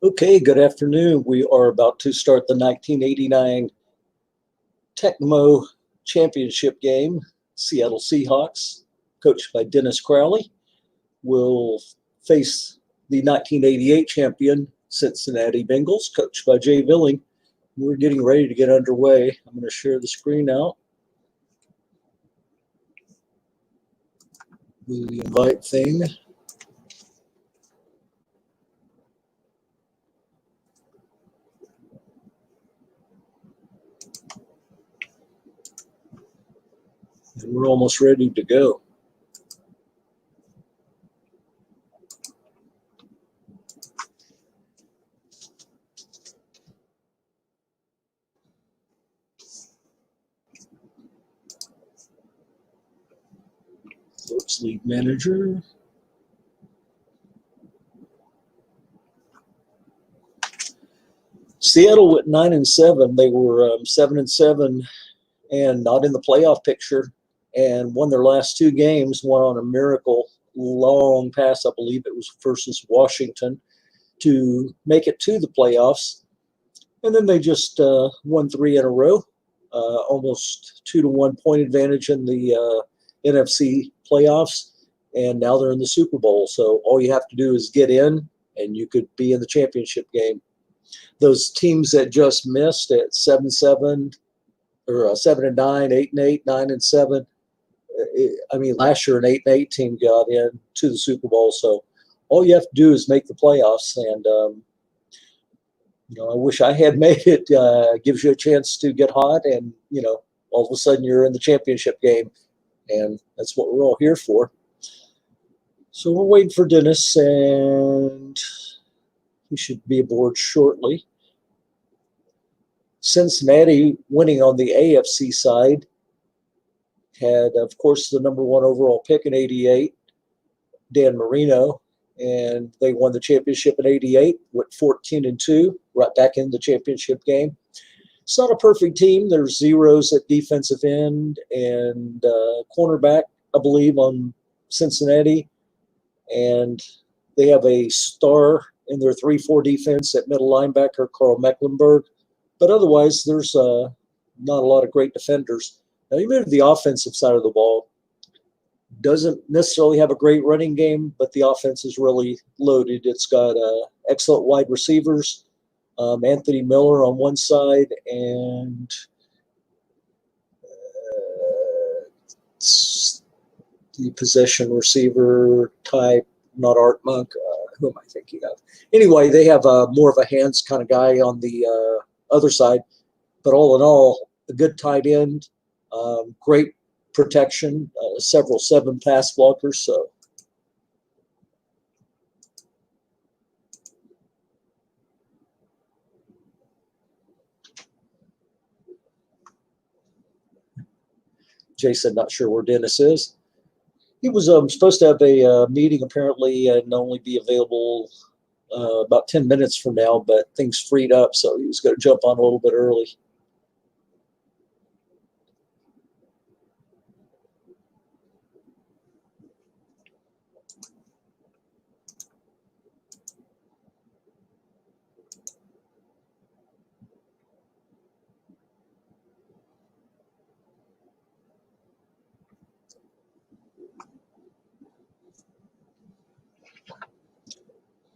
Okay, good afternoon. We are about to start the 1989 Tecmo Championship game. Seattle Seahawks, coached by Dennis Crowley, will face the 1988 champion Cincinnati Bengals, coached by Jay Villing. We're getting ready to get underway. I'm going to share the screen out. The invite thing. And we're almost ready to go. Folks, league manager. Seattle went 9-7. They were 7-7 and not in the playoff picture, and won their last two games. One on a miracle long pass, I believe it was versus Washington, to make it to the playoffs. And then they just won three in a row, almost 2-1 point advantage in the NFC playoffs. And now they're in the Super Bowl. So all you have to do is get in, and you could be in the championship game. Those teams that just missed at 7-7 or 7-9, 8-8, 9-7. I mean, last year an 8-8 team got in to the Super Bowl. So all you have to do is make the playoffs. And I wish I had made it. Gives you a chance to get hot, and all of a sudden you're in the championship game, and that's what we're all here for. So we're waiting for Dennis, and he should be aboard shortly. Cincinnati winning on the AFC side had, of course, the number one overall pick in '88, Dan Marino, and they won the championship in '88, went 14-2, right back in the championship game. It's not a perfect team. There's zeros at defensive end and cornerback, I believe, on Cincinnati, and they have a star in their 3-4 defense at middle linebacker, Carl Mecklenburg. But otherwise, there's not a lot of great defenders. Now, you move to the offensive side of the ball. Doesn't necessarily have a great running game, but the offense is really loaded. It's got excellent wide receivers, Anthony Miller on one side, and the possession receiver type, not Art Monk. Who am I thinking of? Anyway, they have more of a hands kind of guy on the other side. But all in all, a good tight end, great protection, several 7 pass blockers. So Jason, not sure where Dennis is. He was supposed to have a meeting apparently and only be available about 10 minutes from now, but things freed up, so he was going to jump on a little bit early.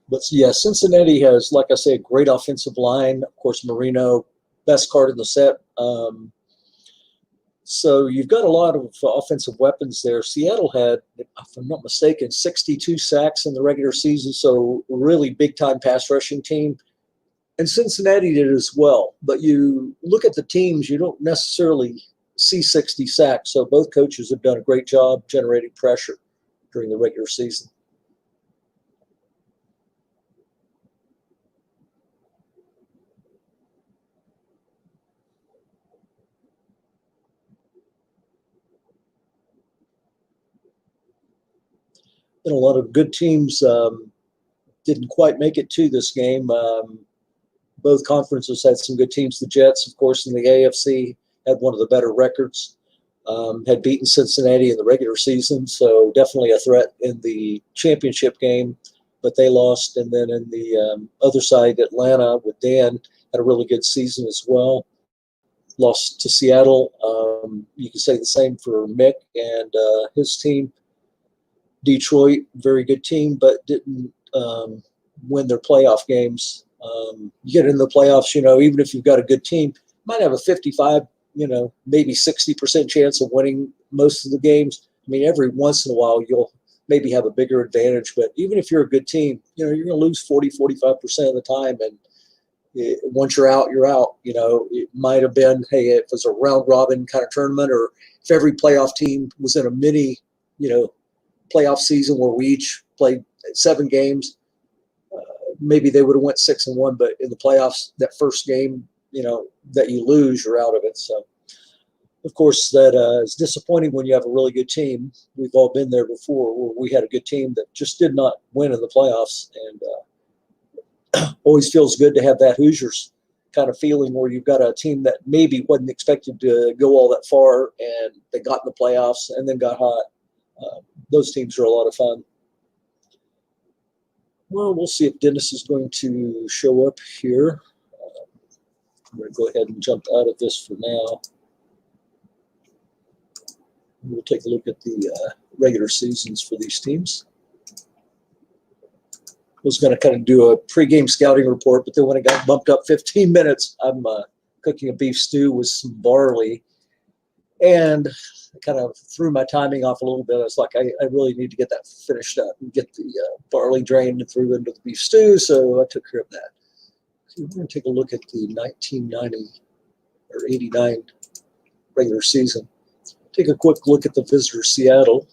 But yeah, Cincinnati has, like I say, a great offensive line. Of course, Marino, best card in the set. So you've got a lot of offensive weapons there. Seattle had, if I'm not mistaken, 62 sacks in the regular season, so really big-time pass rushing team. And Cincinnati did as well. But you look at the teams, you don't necessarily see 60 sacks. So both coaches have done a great job generating pressure during the regular season. And a lot of good teams didn't quite make it to this game. Both conferences had some good teams. The Jets, of course, in the AFC had one of the better records, had beaten Cincinnati in the regular season, so definitely a threat in the championship game. but they lost. And then in the other side, Atlanta with Dan had a really good season as well. Lost to Seattle. You can say the same for Mick and his team. Detroit, very good team, but didn't win their playoff games. You get in the playoffs, even if you've got a good team, you might have a 55, maybe 60% chance of winning most of the games. I mean, every once in a while, you'll maybe have a bigger advantage, but even if you're a good team, you're going to lose 40, 45% of the time. And once you're out, you're out. It might have been, hey, if it was a round robin kind of tournament, or if every playoff team was in a mini, playoff season where we each played 7 games, maybe they would have went 6-1. But in the playoffs, that first game, that you lose, you're out of it. So, of course, that is disappointing when you have a really good team. We've all been there before, where we had a good team that just did not win in the playoffs, and always feels good to have that Hoosiers kind of feeling where you've got a team that maybe wasn't expected to go all that far, and they got in the playoffs and then got hot. Those teams are a lot of fun. Well, we'll see if Dennis is going to show up here. I'm going to go ahead and jump out of this for now. We'll take a look at the regular seasons for these teams. I was going to kind of do a pregame scouting report, but then when it got bumped up 15 minutes, I'm cooking a beef stew with some barley, and I kind of threw my timing off a little bit. I was like, I really need to get that finished up and get the barley drained and threw into the beef stew, so I took care of that. So we're going to take a look at the 1990 or 89 regular season. Take a quick look at the visitor Seattle.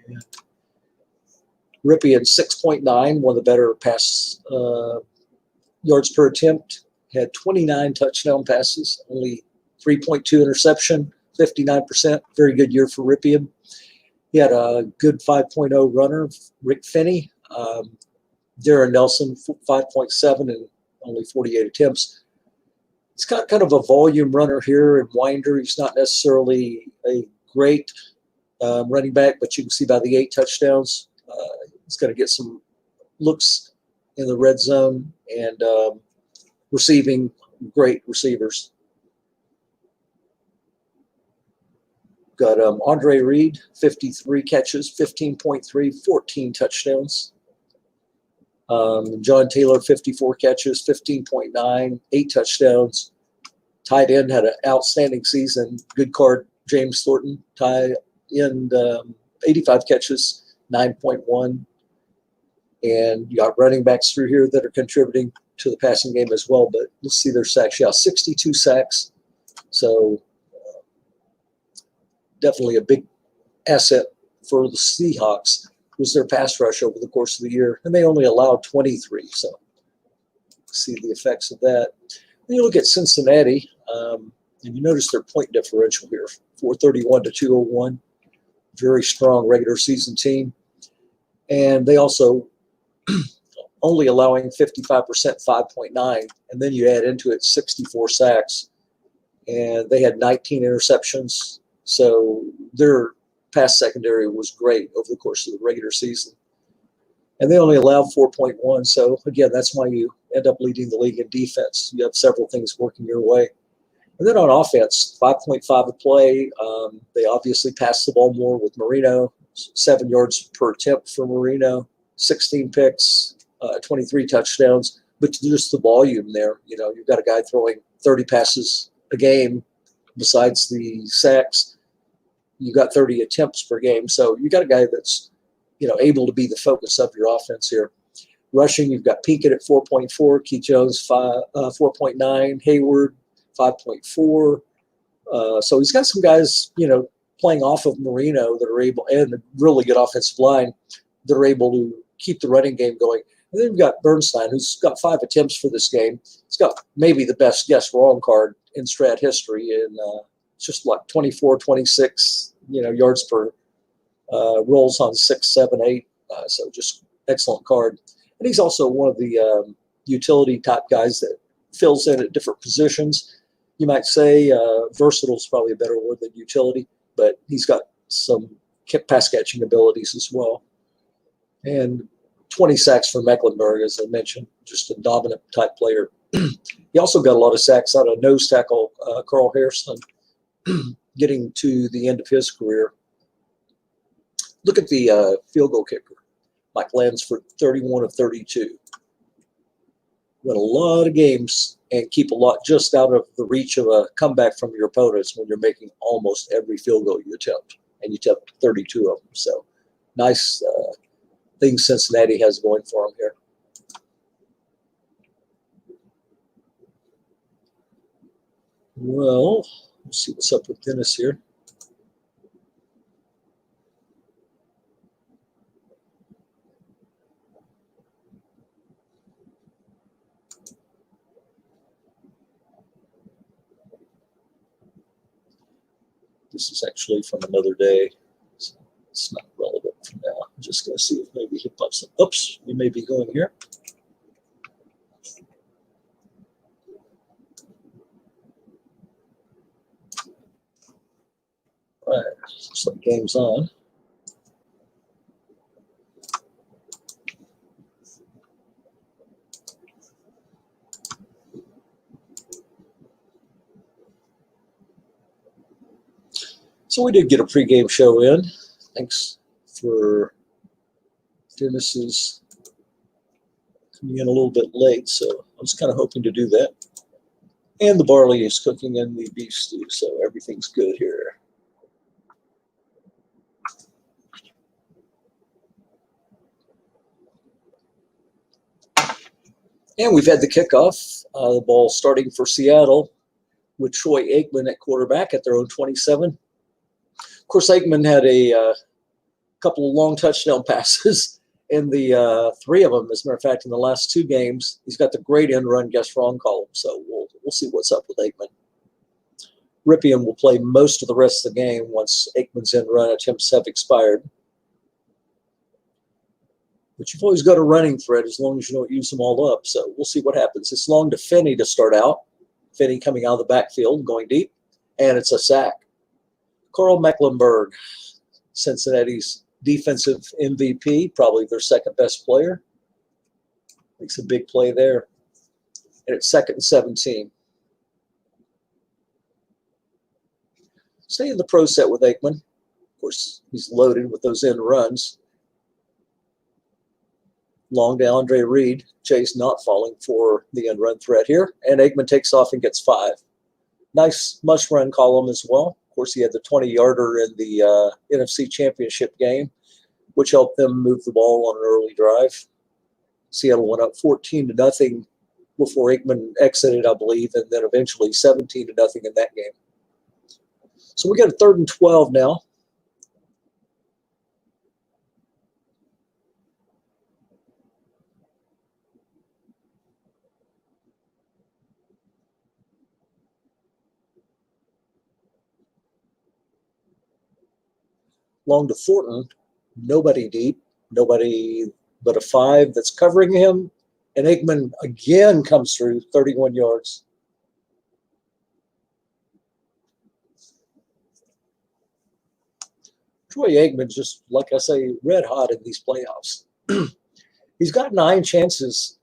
And Ripien 6.9, one of the better pass yards per attempt, had 29 touchdown passes, only 3.2 interception, 59%. Very good year for Ripien. He had a good 5.0 runner, Rick Finney. Darren Nelson, 5.7 and only 48 attempts. He's got kind of a volume runner here and winder. He's not necessarily a great running back, but you can see by the 8 touchdowns, he's going to get some looks in the red zone and receiving great receivers. Got Andre Reed, 53 catches, 15.3, 14 touchdowns. John Taylor, 54 catches, 15.9, 8 touchdowns. Tight end had an outstanding season. Good card, James Thornton. Tight end, 85 catches, 9.1. And you got running backs through here that are contributing to the passing game as well. But let's see their sacks. Yeah, 62 sacks. So definitely a big asset for the Seahawks was their pass rush over the course of the year. And they only allowed 23. So see the effects of that. Then you look at Cincinnati, and you notice their point differential here, 431 to 201. Very strong regular season team. And they also only allowing 55%, 5.9. And then you add into it 64 sacks. And they had 19 interceptions. So their pass secondary was great over the course of the regular season. And they only allowed 4.1. So, again, that's why you end up leading the league in defense. You have several things working your way. And then on offense, 5.5 a play. They obviously passed the ball more with Marino, 7 yards per attempt for Marino, 16 picks, 23 touchdowns. But just the volume there. You've got a guy throwing 30 passes a game besides the sacks. You got 30 attempts per game. So you got a guy that's, able to be the focus of your offense here. Rushing, you've got Pinkett at 4.4, Keith Jones 4.9, Hayward 5.4. So he's got some guys, playing off of Marino that are able, and a really good offensive line that are able to keep the running game going. And then you've got Bernstein, who's got 5 attempts for this game. He's got maybe the best guess wrong card in Strat history, and just like 24, 26, yards per rolls on 6, 7, 8. So just excellent card. And he's also one of the utility type guys that fills in at different positions. You might say versatile is probably a better word than utility, but he's got some pass catching abilities as well. And 20 sacks for Mecklenburg, as I mentioned, just a dominant type player. He also got a lot of sacks out of nose tackle Carl Harrison, getting to the end of his career. Look at the field goal kicker. Mike Lansford, 31 of 32. Win a lot of games and keep a lot just out of the reach of a comeback from your opponents when you're making almost every field goal you attempt, and you attempt 32 of them. So nice thing Cincinnati has going for them here. Well, let's see what's up with Dennis here. This is actually from another day, so it's not relevant for now. I'm just going to see if maybe he pops up. Oops, we may be going here. All right, looks like game's on. So we did get a pregame show in. Thanks for Dennis's coming in a little bit late, so I was kind of hoping to do that. And the barley is cooking in the beef stew, so everything's good here. And we've had the kickoff, the ball starting for Seattle with Troy Aikman at quarterback at their own 27. Of course, Aikman had a couple of long touchdown passes in the three of them. As a matter of fact, in the last two games, he's got the great end run guess wrong column. So we'll see what's up with Aikman. Ripien will play most of the rest of the game once Aikman's end run attempts have expired. But you've always got a running threat as long as you don't use them all up. So we'll see what happens. It's long to Finney to start out. Finney coming out of the backfield, going deep, and it's a sack. Carl Mecklenburg, Cincinnati's defensive MVP, probably their second best player. Makes a big play there. And it's 2nd and 17. Stay in the pro set with Aikman. Of course, he's loaded with those end runs. Long to Andre Reed. Chase not falling for the end run threat here. And Aikman takes off and gets 5. Nice must run column as well. Of course, he had the 20-yarder in the NFC Championship game, which helped them move the ball on an early drive. Seattle went up 14-0 before Aikman exited, I believe, and then eventually 17-0 in that game. So we got a 3rd and 12 now. Long to Thornton, nobody deep, nobody but a 5 that's covering him, and Aikman again comes through 31 yards. Troy Aikman, just like I say, red hot in these playoffs. He's got 9 chances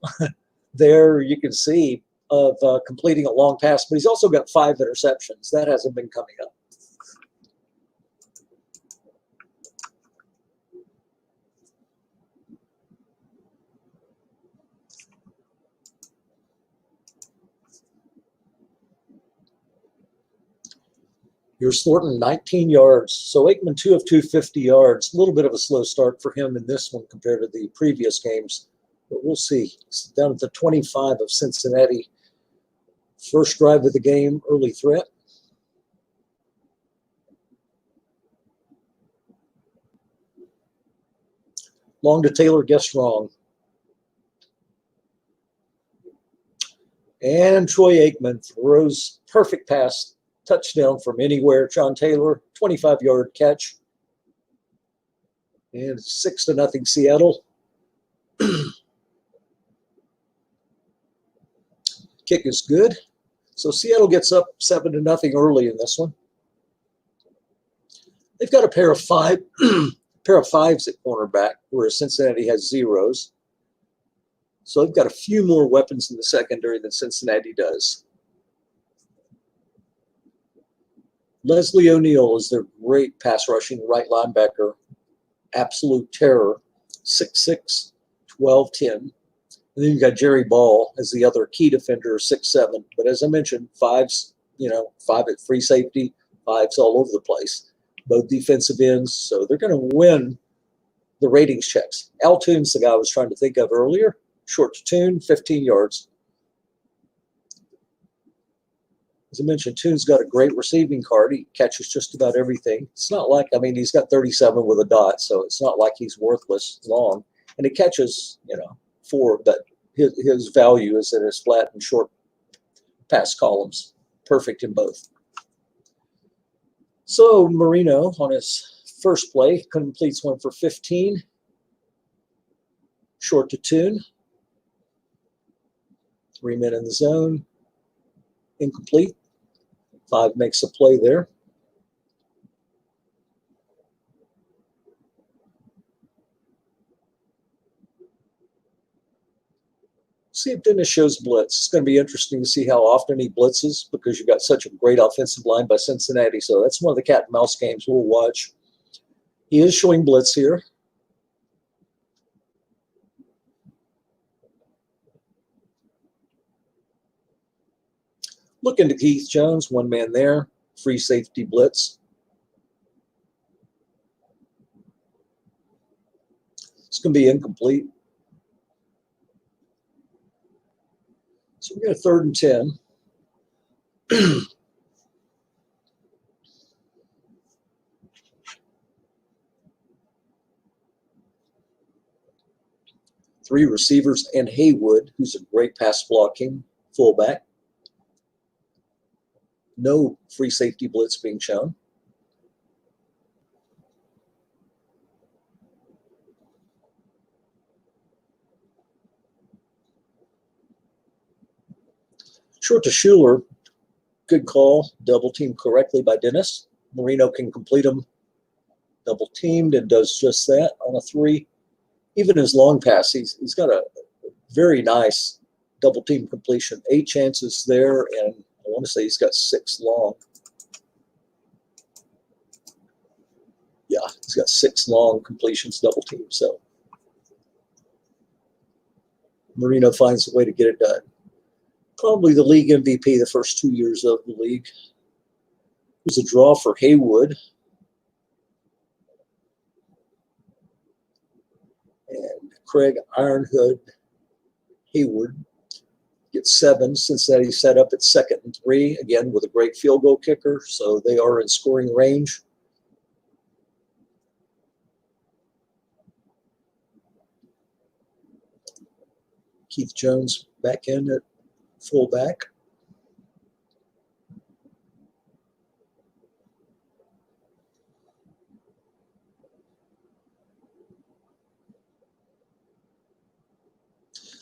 there, you can see, of completing a long pass, but he's also got 5 interceptions. That hasn't been coming up. Here's Thornton, 19 yards. So Aikman, 2 of 250 yards. A little bit of a slow start for him in this one compared to the previous games. But we'll see. It's down at the 25 of Cincinnati. First drive of the game, early threat. Long to Taylor, guess wrong. And Troy Aikman throws perfect pass. Touchdown from anywhere. John Taylor, 25-yard catch. And 6-0 Seattle. Kick is good. So Seattle gets up 7-0 early in this one. They've got a pair of 5s at cornerback, whereas Cincinnati has 0s. So they've got a few more weapons in the secondary than Cincinnati does. Leslie O'Neal is their great pass rushing right linebacker. Absolute terror, 6'6", 12'10". And then you've got Jerry Ball as the other key defender, 6'7". But as I mentioned, fives, five at free safety, fives all over the place. Both defensive ends, so they're going to win the ratings checks. Al Toon's the guy I was trying to think of earlier. Short to Toon, 15 yards. As I mentioned, Toon's got a great receiving card. He catches just about everything. It's not like, he's got 37 with a dot, so it's not like he's worthless long. And he catches, 4, but his value is in his flat and short pass columns. Perfect in both. So Marino, on his first play, completes one for 15. Short to Toon. 3 men in the zone. Incomplete. 5 makes a play there. See if Dennis shows blitz. It's going to be interesting to see how often he blitzes because you've got such a great offensive line by Cincinnati. So that's one of the cat and mouse games we'll watch. He is showing blitz here. Looking to Keith Jones, 1 man there. Free safety blitz. It's going to be incomplete. So we got a 3rd and 10. 3 receivers and Haywood, who's a great pass blocking fullback. No free safety blitz being shown. Short to Schuler. Good call. Double team correctly by Dennis. Marino can complete them. Double teamed and does just that on a 3. Even his long pass, he's got a very nice double team completion. 8 chances there, and I want to say he's got 6 long. Yeah, he's got 6 long completions, double team. So Marino finds a way to get it done. Probably the league MVP the first 2 years of the league. It was a draw for Haywood. And Craig Ironhood Haywood gets 7. Cincinnati set up at 2nd and 3, again with a great field goal kicker, so they are in scoring range. Keith Jones back in at fullback.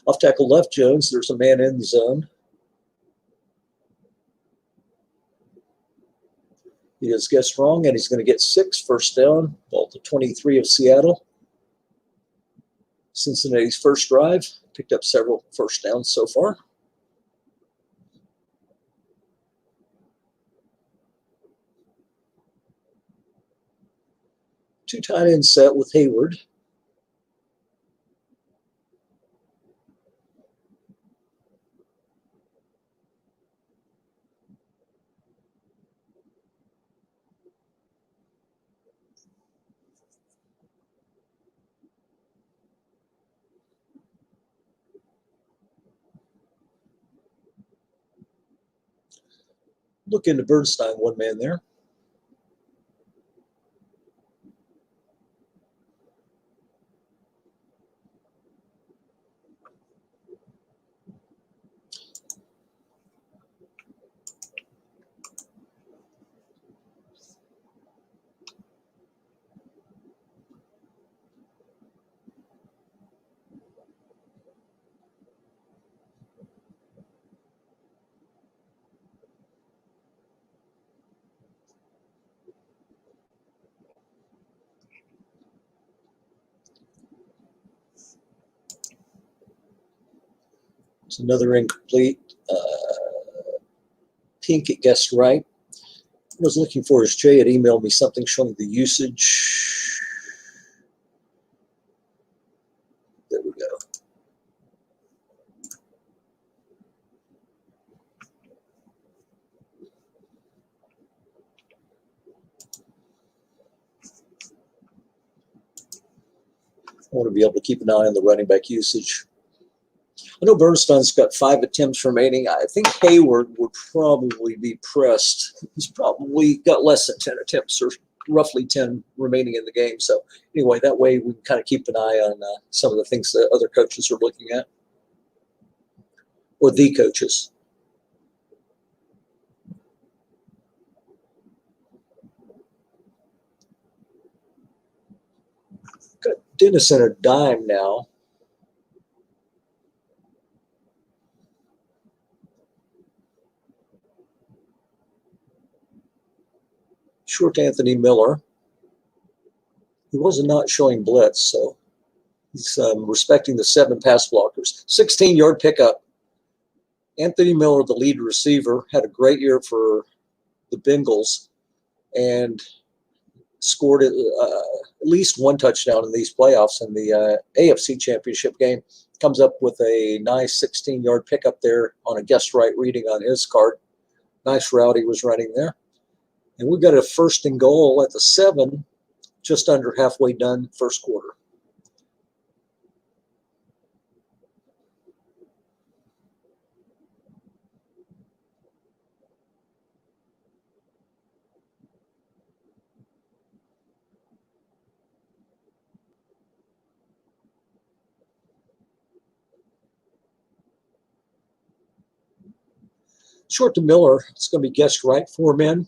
Off tackle left Jones, there's a man in the zone. He has guessed wrong, and he's going to get 6 first down, ball to 23 of Seattle. Cincinnati's first drive, picked up several first downs so far. Two tight end set with Hayward. Look into Bernstein, 1 man there. It's another incomplete. Pink, it guessed right. What I was looking for is Jay had emailed me something showing the usage. There we go. I want to be able to keep an eye on the running back usage. I know Bernstein's got 5 attempts remaining. I think Hayward would probably be pressed. He's probably got less than 10 attempts, or roughly 10 remaining in the game. So anyway, that way we can kind of keep an eye on some of the things that other coaches are looking at, or the coaches. Got Dennis in a dime now. Short Anthony Miller. He was not showing blitz, so he's respecting the 7 pass blockers. 16-yard pickup. Anthony Miller, the lead receiver, had a great year for the Bengals and scored at least 1 touchdown in these playoffs in the AFC Championship game. Comes up with a nice 16-yard pickup there on a guest right reading on his card. Nice route he was running there. And we've got a 1st and goal at the 7, just under halfway done first quarter. Short to Miller, it's going to be guessed right, 4 men.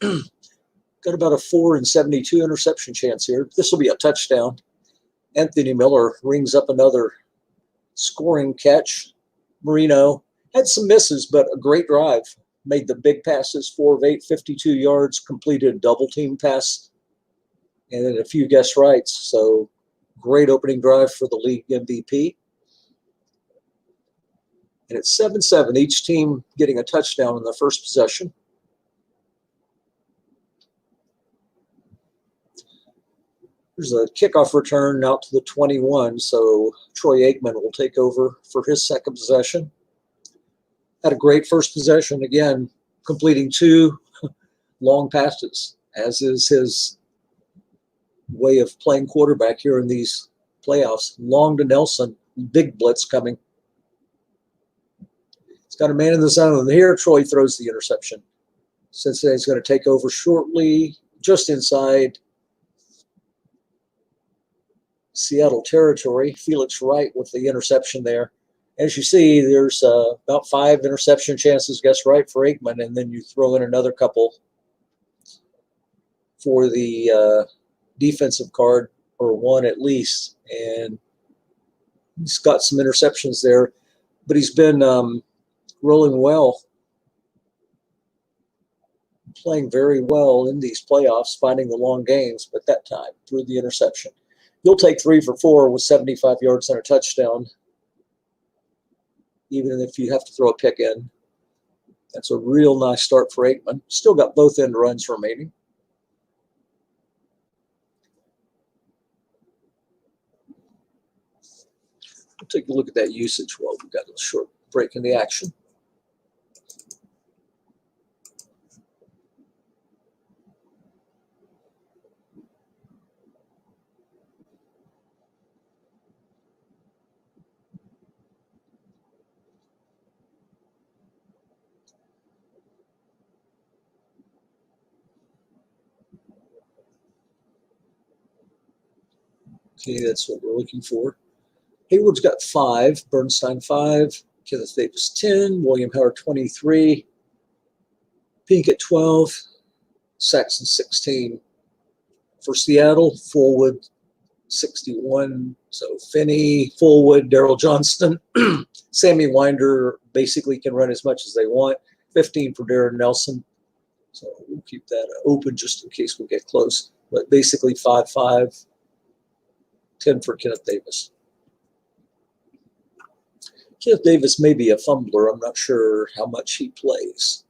Got about a 4 in 72 interception chance here. This will be a touchdown. Anthony Miller rings up another scoring catch. Marino had some misses, but a great drive. Made the big passes, 4 of 8, 52 yards, completed a double team pass, and then a few guest rights. So great opening drive for the league MVP. And it's 7-7, each team getting a touchdown in the first possession. There's a kickoff return out to the 21, so Troy Aikman will take over for his second possession. Had a great first possession, again, completing 2 long passes, as is his way of playing quarterback here in these playoffs. Long to Nelson, big blitz coming. He's got a man in the zone, and here Troy throws the interception. Cincinnati's going to take over shortly, just inside Seattle territory. Felix Wright with the interception there. As you see, there's about 5 interception chances, guess right, for Aikman, and then you throw in another couple for the defensive card, or 1 at least. And he's got some interceptions there, but he's been rolling well, playing very well in these playoffs, finding the long games, but that time through the interception. You'll take 3 for 4 with 75 yards and a touchdown, even if you have to throw a pick in. That's a real nice start for Aikman. Still got both end runs remaining. We'll take a look at that usage while we've got a short break in the action. Okay, that's what we're looking for. Hayward's got 5, Bernstein 5, Kenneth Davis 10, William Howard 23, Pink at 12, Saxon 16. For Seattle, Fullwood 61. So Finney, Fullwood, Darrell Johnston, Sammy Winder basically can run as much as they want. 15 for Darren Nelson. So we'll keep that open just in case we get close. But basically 5-5, 10 for Kenneth Davis. Jeff Davis may be a fumbler. I'm not sure how much he plays.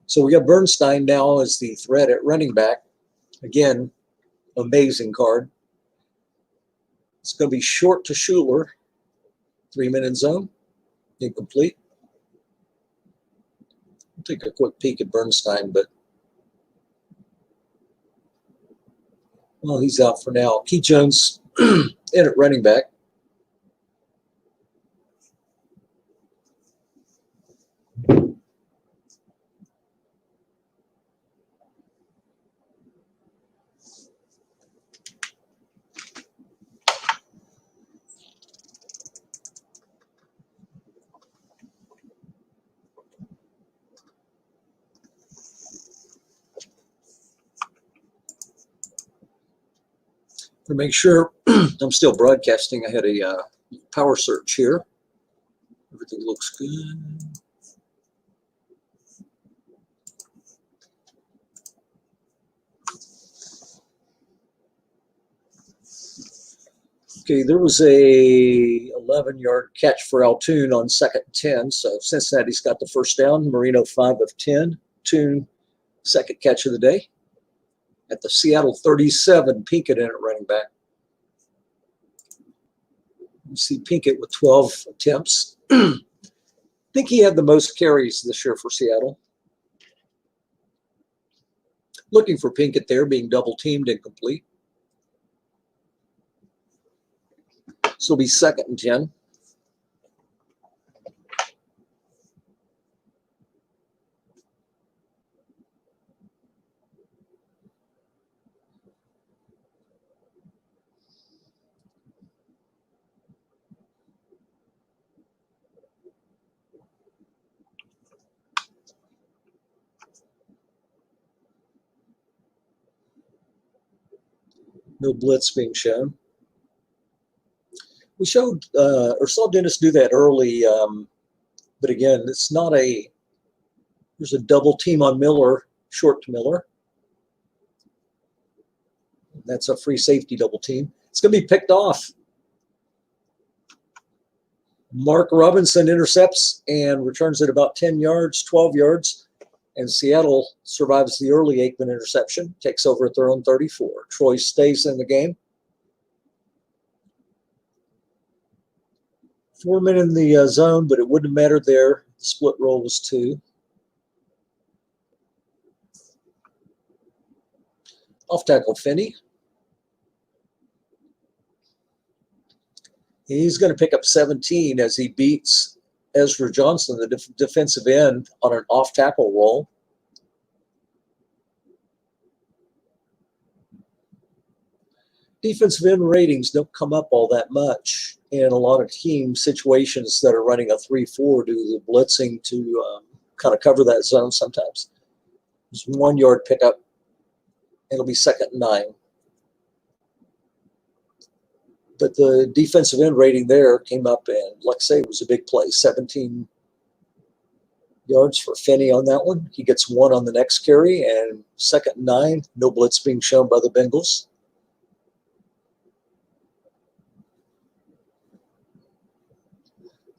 So we got Bernstein now as the threat at running back. Again, amazing card. It's going to be short to Schuler. 3-minute zone. Incomplete. I'll take a quick peek at Bernstein, but well, he's out for now. Keith Jones in at running back. To make sure I'm still broadcasting, I had a power search here. Everything looks good. Okay, there was a 11-yard catch for Altoon on 2nd and 10. So Cincinnati's got the first down. Marino 5 of 10. Toon, second catch of the day. At the Seattle 37, Pinkett in at running back. You see Pinkett with 12 attempts. I think he had the most carries this year for Seattle. Looking for Pinkett there, being double teamed, incomplete. So it'll be 2nd and 10. No blitz being shown. We showed or saw Dennis do that early, but again, it's not a. There's a double team on Miller, short to Miller. That's a free safety double team. It's going to be picked off. Mark Robinson intercepts and returns it about 10 yards, 12 yards, and Seattle survives the early Aikman interception, takes over at their own 34. Troy stays in the game. 4 men in the zone, but it wouldn't have mattered there. The split roll was 2. Off tackle Finney. He's going to pick up 17 as he beats Ezra Johnson, the defensive end, on an off tackle roll. Defensive end ratings don't come up all that much in a lot of team situations that are running a 3-4 due to the blitzing to kind of cover that zone sometimes. There's 1 yard pickup. It'll be 2nd and 9. But the defensive end rating there came up, and like I say, it was a big play. 17 yards for Finney on that one. He gets 1 on the next carry, and 2nd and 9. No blitz being shown by the Bengals.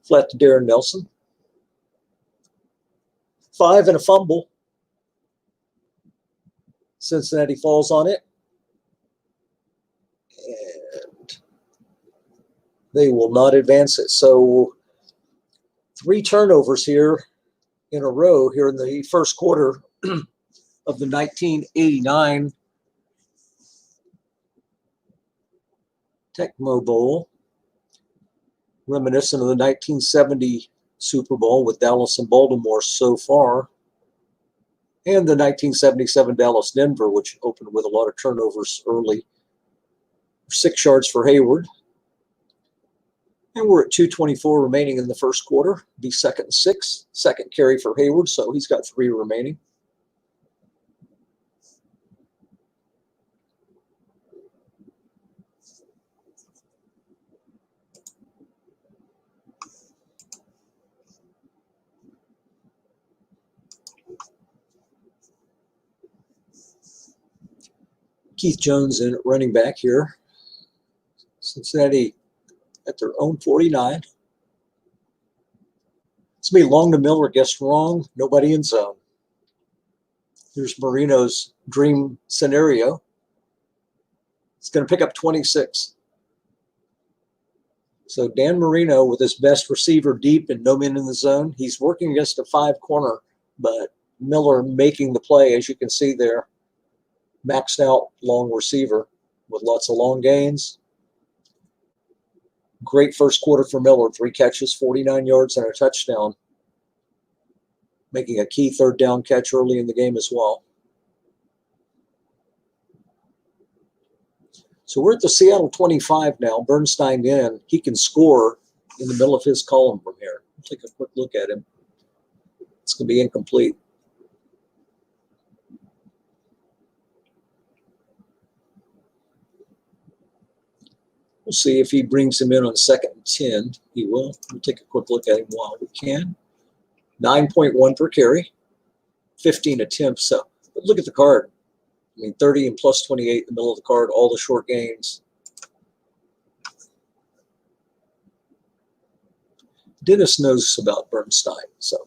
Flat to Darren Nelson. 5 and a fumble. Cincinnati falls on it. And they will not advance it. So 3 turnovers here in a row here in the first quarter of the 1989 Tecmo Bowl, reminiscent of the 1970 Super Bowl with Dallas and Baltimore so far, and the 1977 Dallas-Denver, which opened with a lot of turnovers early. 6 yards for Hayward. And we're at 2:24 remaining in the first quarter. Be 2nd and 6. Second carry for Hayward, so he's got 3 remaining. Keith Jones in at running back here. Cincinnati at their own 49. It's going to be long to Miller, guessed wrong, nobody in zone. Here's Marino's dream scenario. It's going to pick up 26. So Dan Marino with his best receiver deep and no men in the zone. He's working against a 5 corner, but Miller making the play, as you can see there. Maxed out long receiver with lots of long gains. Great first quarter for Miller. 3 catches, 49 yards, and a touchdown. Making a key third down catch early in the game as well. So we're at the Seattle 25 now. Bernstein in. He can score in the middle of his column from here. We'll take a quick look at him. It's going to be incomplete. We'll see if he brings him in on 2nd and 10. He will. We'll take a quick look at him while we can. 9.1 per carry, 15 attempts. So but look at the card. I mean, 30 and plus 28 in the middle of the card, all the short gains. Dennis knows about Bernstein. So,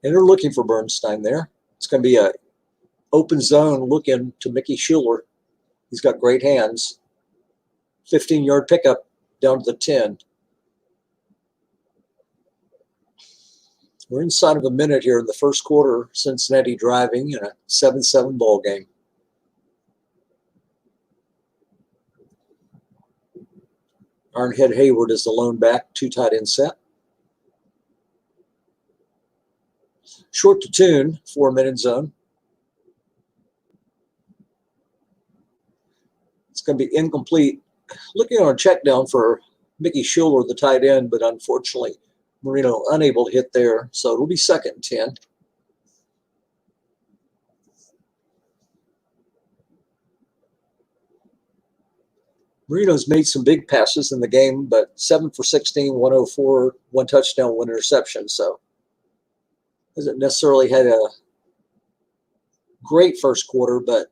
and they're looking for Bernstein there. It's going to be a open zone looking to Mickey Schuler. He's got great hands. 15-yard pickup down to the 10. We're inside of a minute here in the first quarter. Cincinnati driving in a 7-7 ball game. Ironhead Hayward is the lone back, 2 tight end set. Short to tune, 4-minute zone. It's going to be incomplete. Looking on a check down for Mickey Schuler, the tight end, but unfortunately Marino unable to hit there. So it'll be 2nd and 10. Marino's made some big passes in the game, but 7 for 16, 104, 1 touchdown, 1 interception. So hasn't necessarily had a great first quarter, but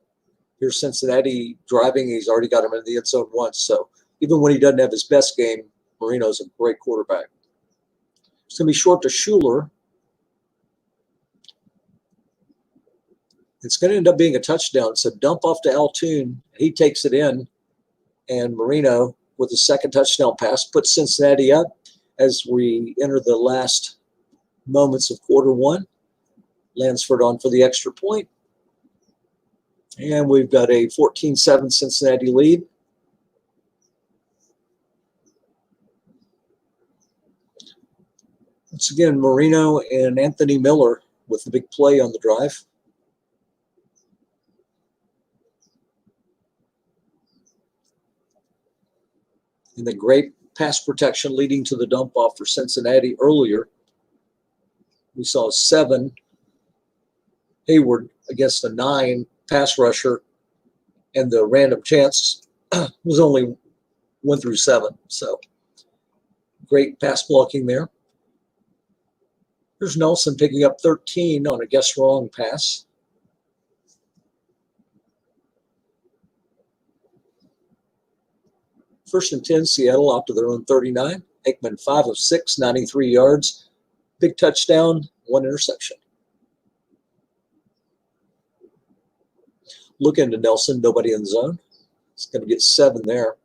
here's Cincinnati driving. He's already got him in the end zone once. So even when he doesn't have his best game, Marino's a great quarterback. It's going to be short to Schuler. It's going to end up being a touchdown. So dump off to Altoon. He takes it in. And Marino, with his 2nd touchdown pass, puts Cincinnati up as we enter the last moments of quarter 1. Lansford on for the extra point. And we've got a 14-7 Cincinnati lead. Once again, Marino and Anthony Miller with the big play on the drive. And the great pass protection leading to the dump off for Cincinnati earlier. We saw 7 Hayward against a 9 pass rusher, and the random chance was only 1 through 7. So great pass blocking there. Here's Nelson picking up 13 on a guess wrong pass. First and 10, Seattle out to their own 39. Aikman 5 of 6, 93 yards. Big touchdown, 1 interception. Look into Nelson, nobody in zone. It's going to get 7 there.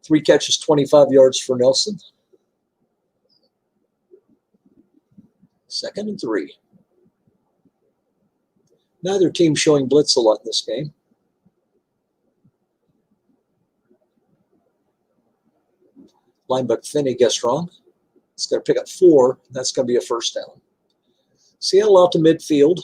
3 catches, 25 yards for Nelson. 2nd and 3. Neither team showing blitz a lot in this game. Linebacker Finney guessed wrong. It's going to pick up 4. That's going to be a first down. Seattle out to midfield.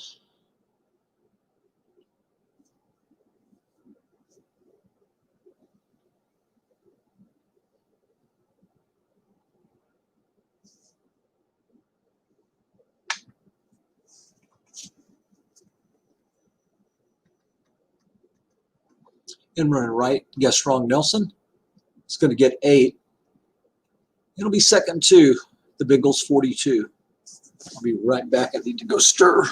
In run right, guess wrong Nelson. It's going to get 8. It'll be 2nd and 2, the Bengals 42. I'll be right back. I need to go stir.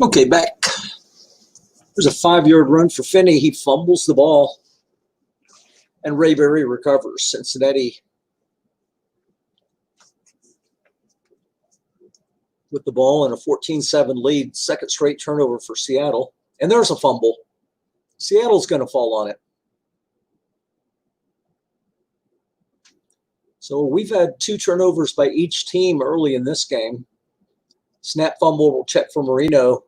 Okay, back. There's a 5-yard run for Finney. He fumbles the ball, and Rayberry recovers. Cincinnati with the ball and a 14-7 lead. Second straight turnover for Seattle. And there's a fumble. Seattle's going to fall on it. So we've had 2 turnovers by each team early in this game. Snap fumble will check for Marino,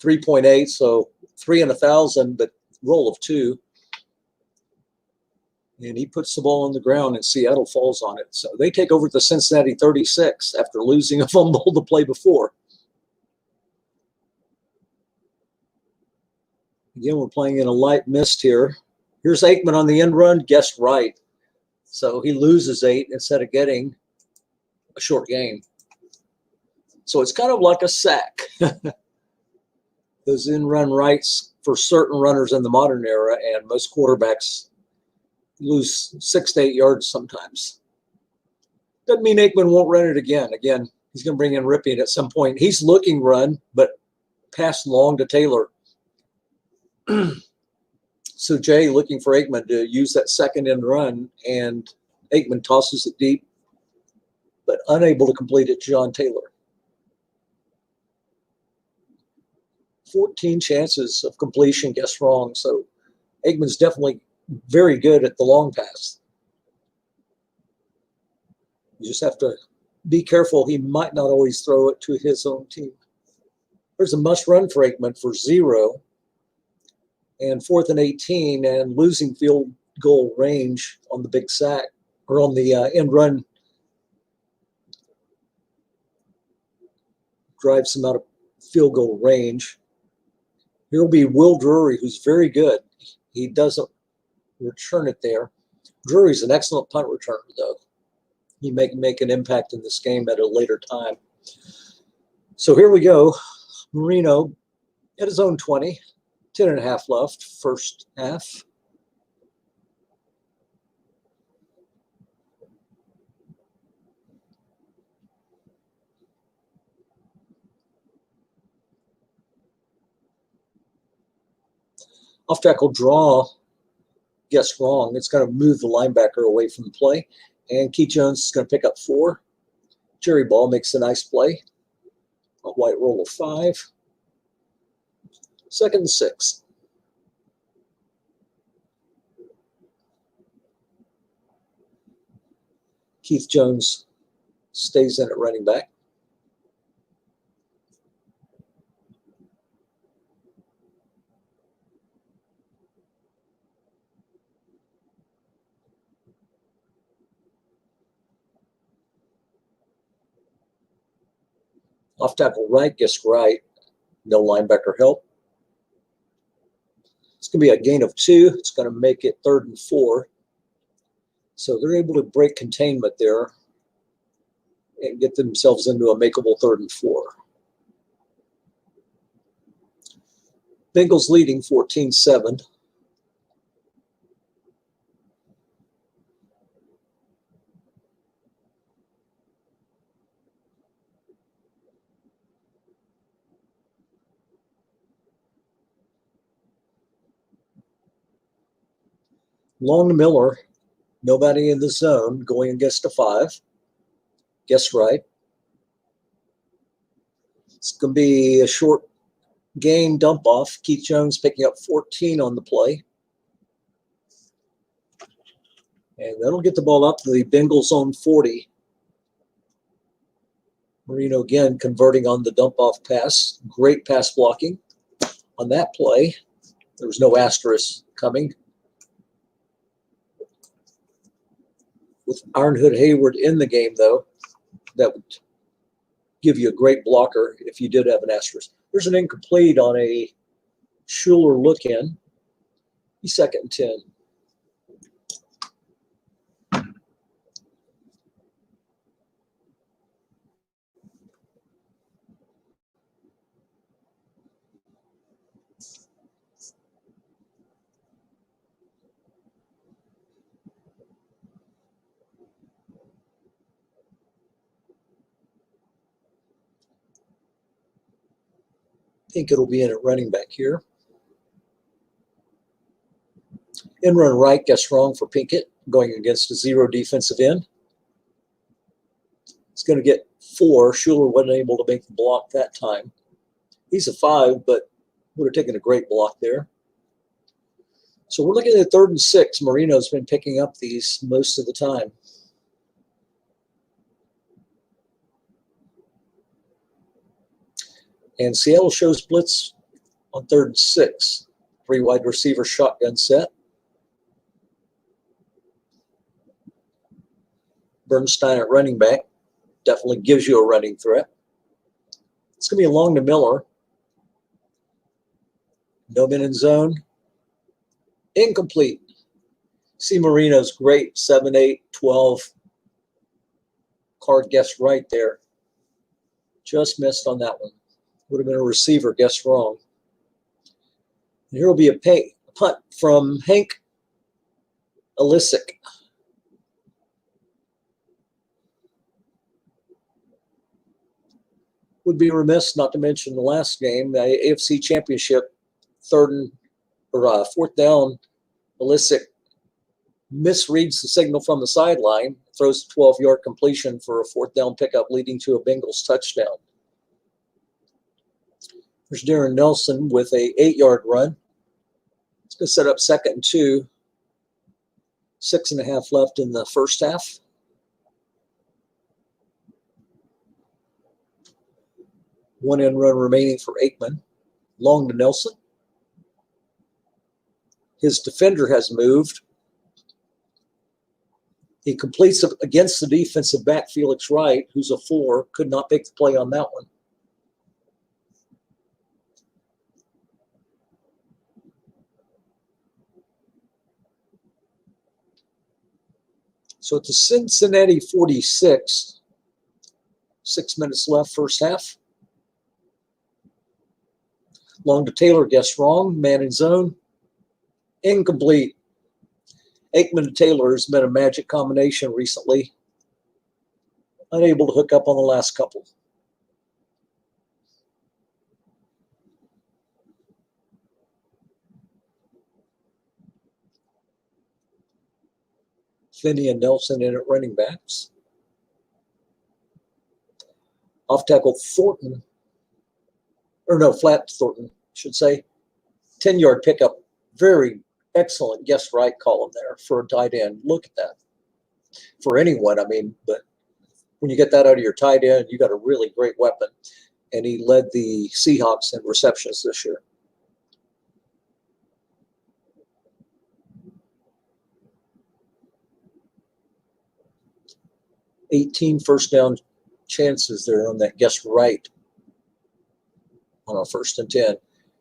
3.8, so 3 in 1,000, but roll of 2. And he puts the ball on the ground, and Seattle falls on it. So they take over the Cincinnati 36 after losing a fumble the play before. Again, we're playing in a light mist here. Here's Aikman on the end run, guessed right. So he loses 8 instead of getting a short gain. So it's kind of like a sack. Those in-run rights for certain runners in the modern era, and most quarterbacks lose 6 to 8 yards sometimes. Doesn't mean Aikman won't run it again. Again, he's going to bring in Ripien at some point. He's looking run, but pass long to Taylor. So Jay looking for Aikman to use that second end run, and Aikman tosses it deep, but unable to complete it to John Taylor. 14 chances of completion, guess wrong. So Aikman's definitely very good at the long pass. You just have to be careful. He might not always throw it to his own team. There's a must run for Aikman for 0. And 4th and 18, and losing field goal range on the big sack, or on the end run, drives him out of field goal range. Here will be Will Drury, who's very good. He doesn't return it there. Drury's an excellent punt returner, though. He may make an impact in this game at a later time. So here we go. Marino at his own 20. 10.5 left, first half. Off tackle draw, guess wrong. It's going to move the linebacker away from the play. And Keith Jones is going to pick up 4. Jerry Ball makes a nice play. A white roll of 5. 2nd and 6. Keith Jones stays in at running back. Off tackle right, guess right. No linebacker help. It's going to be a gain of 2. It's going to make it 3rd and 4. So they're able to break containment there and get themselves into a makeable 3rd and 4. Bengals leading 14-7. Long to Miller. Nobody in the zone, going against a 5. Guess right. It's going to be a short gain dump off. Keith Jones picking up 14 on the play. And that'll get the ball up to the Bengals own 40. Marino again converting on the dump off pass. Great pass blocking on that play. There was no asterisk coming. With Ironhood Hayward in the game, though, that would give you a great blocker if you did have an asterisk. There's an incomplete on a Schuler look-in. He's 2nd and 10. think it'll be in at running back here. In run right, guess wrong for Pinkett, going against a 0 defensive end. It's going to get 4. Schuler wasn't able to make the block that time. He's a 5, but would have taken a great block there. So we're looking at 3rd and 6. Marino's been picking up these most of the time. And Seattle shows blitz on 3rd and 6. 3 wide receiver shotgun set. Bernstein at running back. Definitely gives you a running threat. It's going to be long to Miller. No men in zone. Incomplete. See Marino's great 7, 8, 12 card guess right there. Just missed on that one. Would have been a receiver guess wrong. And here will be a punt from Hank Alisic. Would be remiss not to mention the last game, the AFC Championship, 4th down. Alisic misreads the signal from the sideline, throws a 12-yard completion for a 4th down pickup, leading to a Bengals touchdown. There's Darren Nelson with a 8-yard run. It's going to set up 2nd and 2. 6.5 left in the first half. One end run remaining for Aikman. Long to Nelson. His defender has moved. He completes against the defensive back, Felix Wright, who's a 4. Could not make the play on that one. So it's a Cincinnati 46. 6 minutes left, first half. Long to Taylor, guess wrong. Man in zone. Incomplete. Aikman to Taylor has been a magic combination recently. Unable to hook up on the last couple. Finney and Nelson in at running backs. Off tackle Thornton. Flat Thornton, I should say. 10-yard pickup. Very excellent guess right column there for a tight end. Look at that. For anyone, but when you get that out of your tight end, you got a really great weapon. And he led the Seahawks in receptions this year. 18 first down chances there on that guess right on a 1st and 10.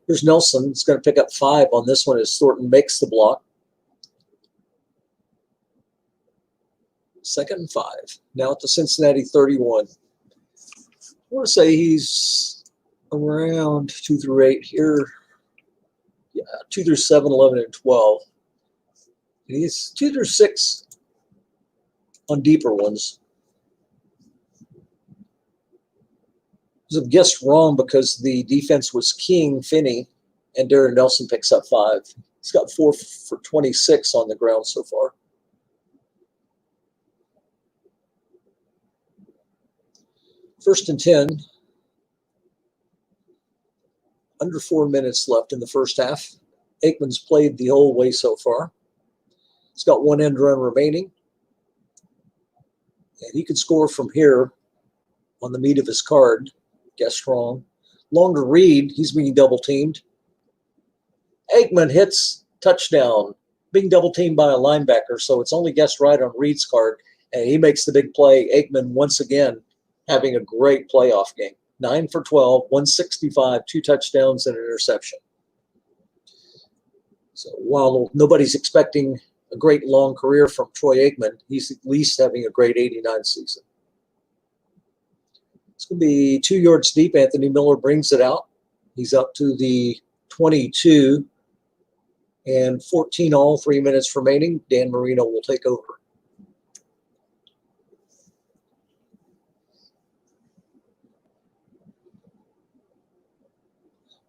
Here's Nelson. It's going to pick up 5 on this one as Thornton makes the block. 2nd and 5. Now at the Cincinnati 31. I want to say he's around 2 through 8 here. Yeah, 2 through 7, 11, and 12. And he's 2 through 6 on deeper ones. I guessed wrong because the defense was King, Finney, and Darren Nelson picks up 5. He's got 4 for 26 on the ground so far. First and 10. Under 4 minutes left in the first half. Aikman's played the whole way so far. He's got 1 end run remaining. And he could score from here on the meat of his card. Guess wrong. Long to Reed. He's being double teamed. Aikman hits touchdown. Being double teamed by a linebacker, so it's only guessed right on Reed's card. And he makes the big play. Aikman once again having a great playoff game. 9 for 12, 165, 2 touchdowns and an interception. So while nobody's expecting a great long career from Troy Aikman, he's at least having a great 89 season. It's going to be 2 yards deep. Anthony Miller brings it out. He's up to the 22 and 14 all, 3 minutes remaining. Dan Marino will take over.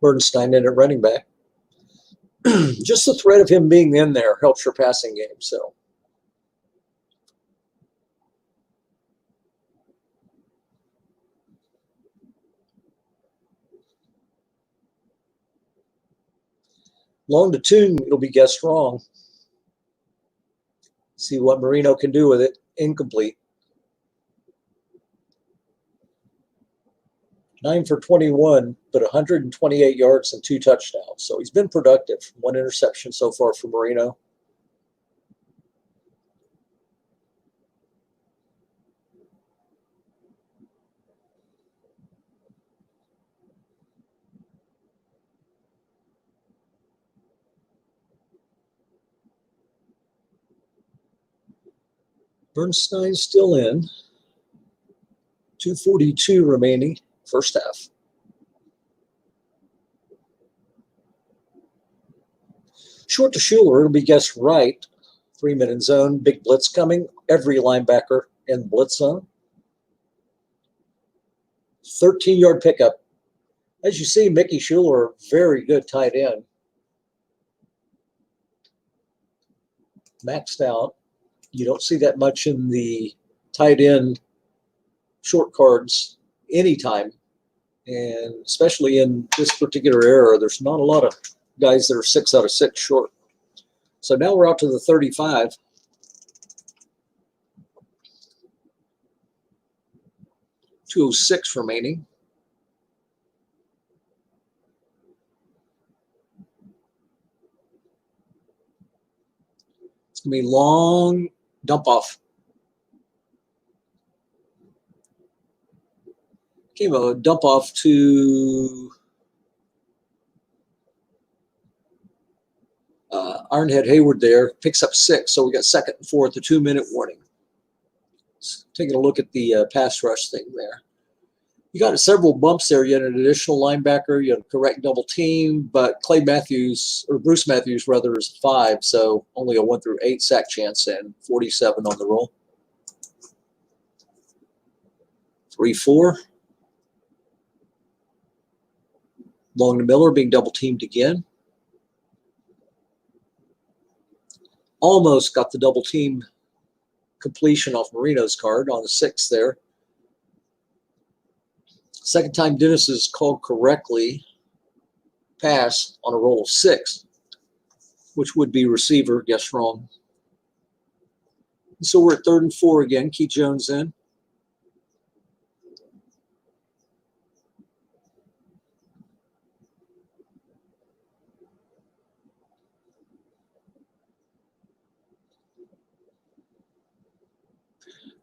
Bernstein in at running back. Just the threat of him being in there helps your passing game. So long to tune, it'll be guessed wrong. See what Marino can do with it. Incomplete. 9 for 21, but 128 yards and 2 touchdowns. So he's been productive. 1 interception so far for Marino. Bernstein still in. 2:42 remaining, first half. Short to Schuler, it'll be guessed right. 3-minute zone, big blitz coming. Every linebacker in blitz zone. 13-yard pickup. As you see, Mickey Schuler, very good tight end. Maxed out. You don't see that much in the tight end short cards anytime. And especially in this particular era, there's not a lot of guys that are 6 out of 6 short. So now we're out to the 35. .206 remaining. It's going to be long dump off. Came a dump off to Ironhead Hayward there. Picks up 6, so we got 2nd and 4 at the 2-minute warning. Taking a look at the pass rush thing there. You got several bumps there. You had an additional linebacker. You had a correct double team, but Bruce Matthews rather is 5, so only a 1 through 8 sack chance and 47 on the roll. 3-4. Long to Miller being double teamed again. Almost got the double team completion off Marino's card on the 6th there. Second time Dennis is called correctly. Pass on a roll of 6, which would be receiver, guess wrong. So we're at 3rd and 4 again. Keith Jones in.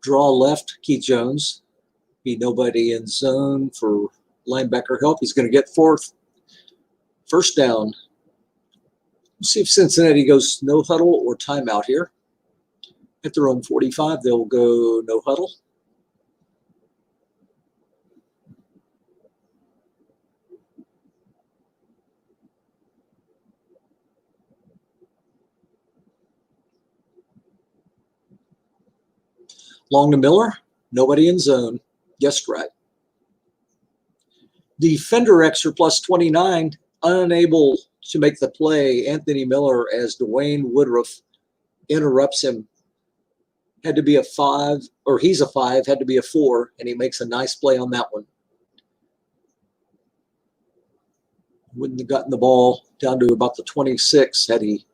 Draw left, Keith Jones. Be nobody in zone for linebacker help. He's going to get 4th. First down. Let's see if Cincinnati goes no huddle or timeout here. At their own 45, they'll go no huddle. Long to Miller, nobody in zone. Guessed right. Defender extra plus 29, unable to make the play. Anthony Miller, as Dwayne Woodruff interrupts him. Had to be a 5, or he's a 5, had to be a 4, and he makes a nice play on that one. Wouldn't have gotten the ball down to about the 26 had he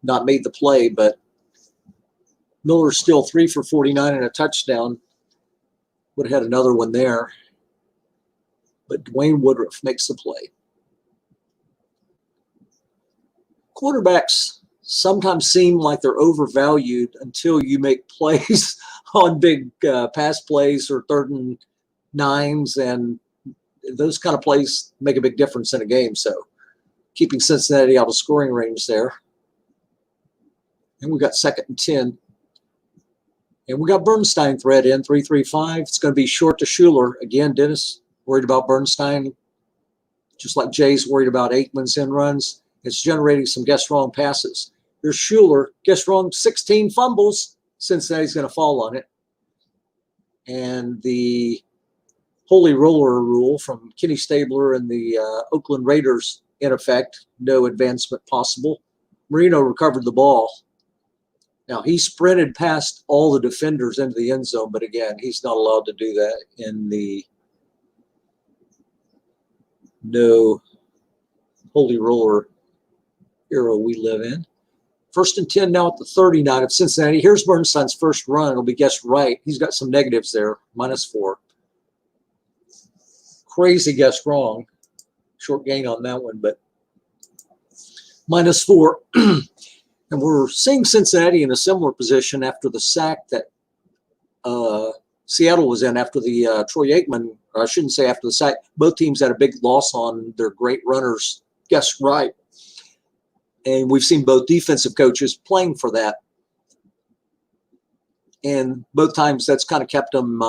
not made the play, but Miller's still 3 for 49 and a touchdown. Would have had another one there. But Dwayne Woodruff makes the play. Quarterbacks sometimes seem like they're overvalued until you make plays on big pass plays or 3rd and 9s, and those kind of plays make a big difference in a game. So keeping Cincinnati out of scoring range there. And we got 2nd and 10. And we got Bernstein thread in, 3-3-5. It's going to be short to Schuler. Again, Dennis worried about Bernstein, just like Jay's worried about Aikman's in runs. It's generating some guess wrong passes. Here's Schuler, guess wrong, 16 fumbles. Cincinnati's going to fall on it. And the holy roller rule from Kenny Stabler and the Oakland Raiders in effect. No advancement possible. Marino recovered the ball. Now, he sprinted past all the defenders into the end zone, but again, he's not allowed to do that in the no holy roller era we live in. 1st and 10 now at the 39 of Cincinnati. Here's Bernstein's first run. It'll be guessed right. He's got some negatives there, -4. Crazy guess wrong. Short gain on that one, but -4. And we're seeing Cincinnati in a similar position after the sack that Seattle was in after the Troy Aikman, or I shouldn't say after the sack. Both teams had a big loss on their great runners. Guess right. And we've seen both defensive coaches playing for that. And both times that's kind of kept them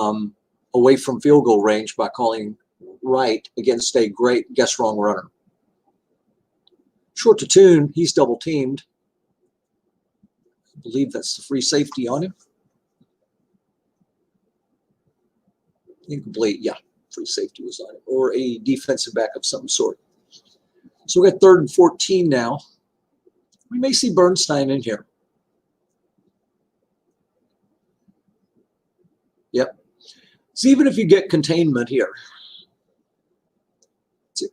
away from field goal range by calling right against a great guess wrong runner. Short to Tune, he's double teamed. I believe that's the free safety on him. Incomplete, yeah, free safety was on it, or a defensive back of some sort. So we got 3rd and 14 now. We may see Bernstein in here. Yep. So even if you get containment here,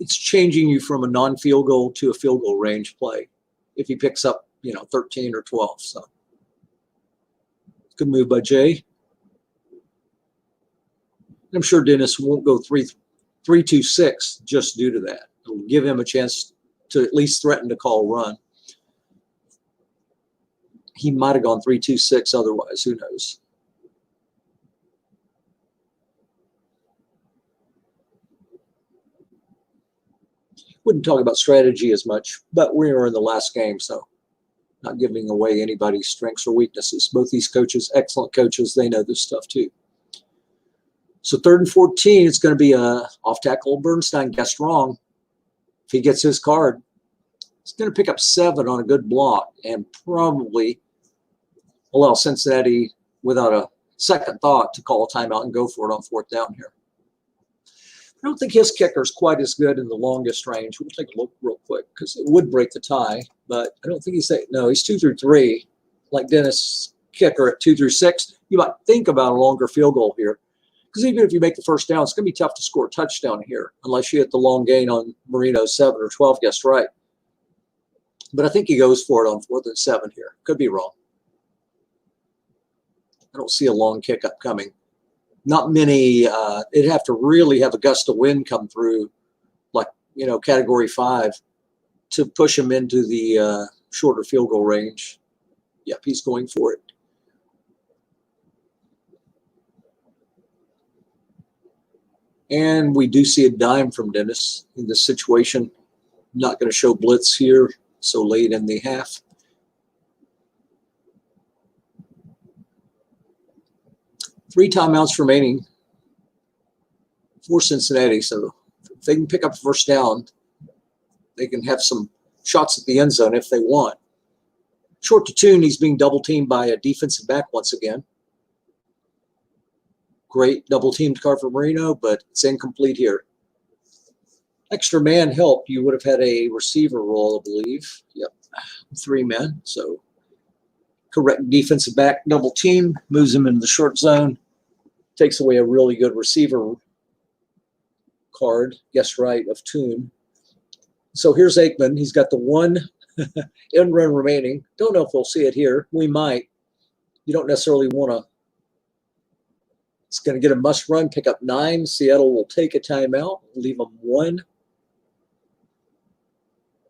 it's changing you from a non-field goal to a field goal range play if he picks up, 13 or 12. So good move by Jay. I'm sure Dennis won't go 3-2-6 just due to that. It'll give him a chance to at least threaten to call run. He might have gone 3-2-6 otherwise. Who knows? Wouldn't talk about strategy as much, but we are in the last game, so not giving away anybody's strengths or weaknesses. Both these coaches, excellent coaches, they know this stuff too. So 3rd and 14, it's going to be a off tackle. Bernstein guessed wrong. If he gets his card, he's going to pick up 7 on a good block and probably allow Cincinnati, without a second thought, to call a timeout and go for it on 4th down here. I don't think his kicker is quite as good in the longest range. We'll take a look real quick because it would break the tie, but I don't think he's – no, he's 2 through 3, like Dennis' kicker at 2 through 6. You might think about a longer field goal here. Because even if you make the first down, it's going to be tough to score a touchdown here unless you hit the long gain on Marino's 7 or 12 guessed right. But I think he goes for it on 4th and 7 here. Could be wrong. I don't see a long kick up coming. Not many. It'd have to really have a gust of wind come through, like, Category 5, to push him into the shorter field goal range. Yep, he's going for it. And we do see a dime from Dennis in this situation. Not going to show blitz here so late in the half. Three timeouts remaining for Cincinnati. So if they can pick up first down, they can have some shots at the end zone if they want. Short to Tune, he's being double teamed by a defensive back once again. Great double-teamed car for Marino, but it's incomplete here. Extra man help, you would have had a receiver roll, I believe. Yep, 3 men. So correct defensive back double team, moves him into the short zone, takes away a really good receiver card, guess right, of Tune. So here's Aikman. He's got the 1 end run remaining. Don't know if we'll see it here. We might. You don't necessarily want to. It's going to get a must run, pick up 9. Seattle will take a timeout, leave them 1.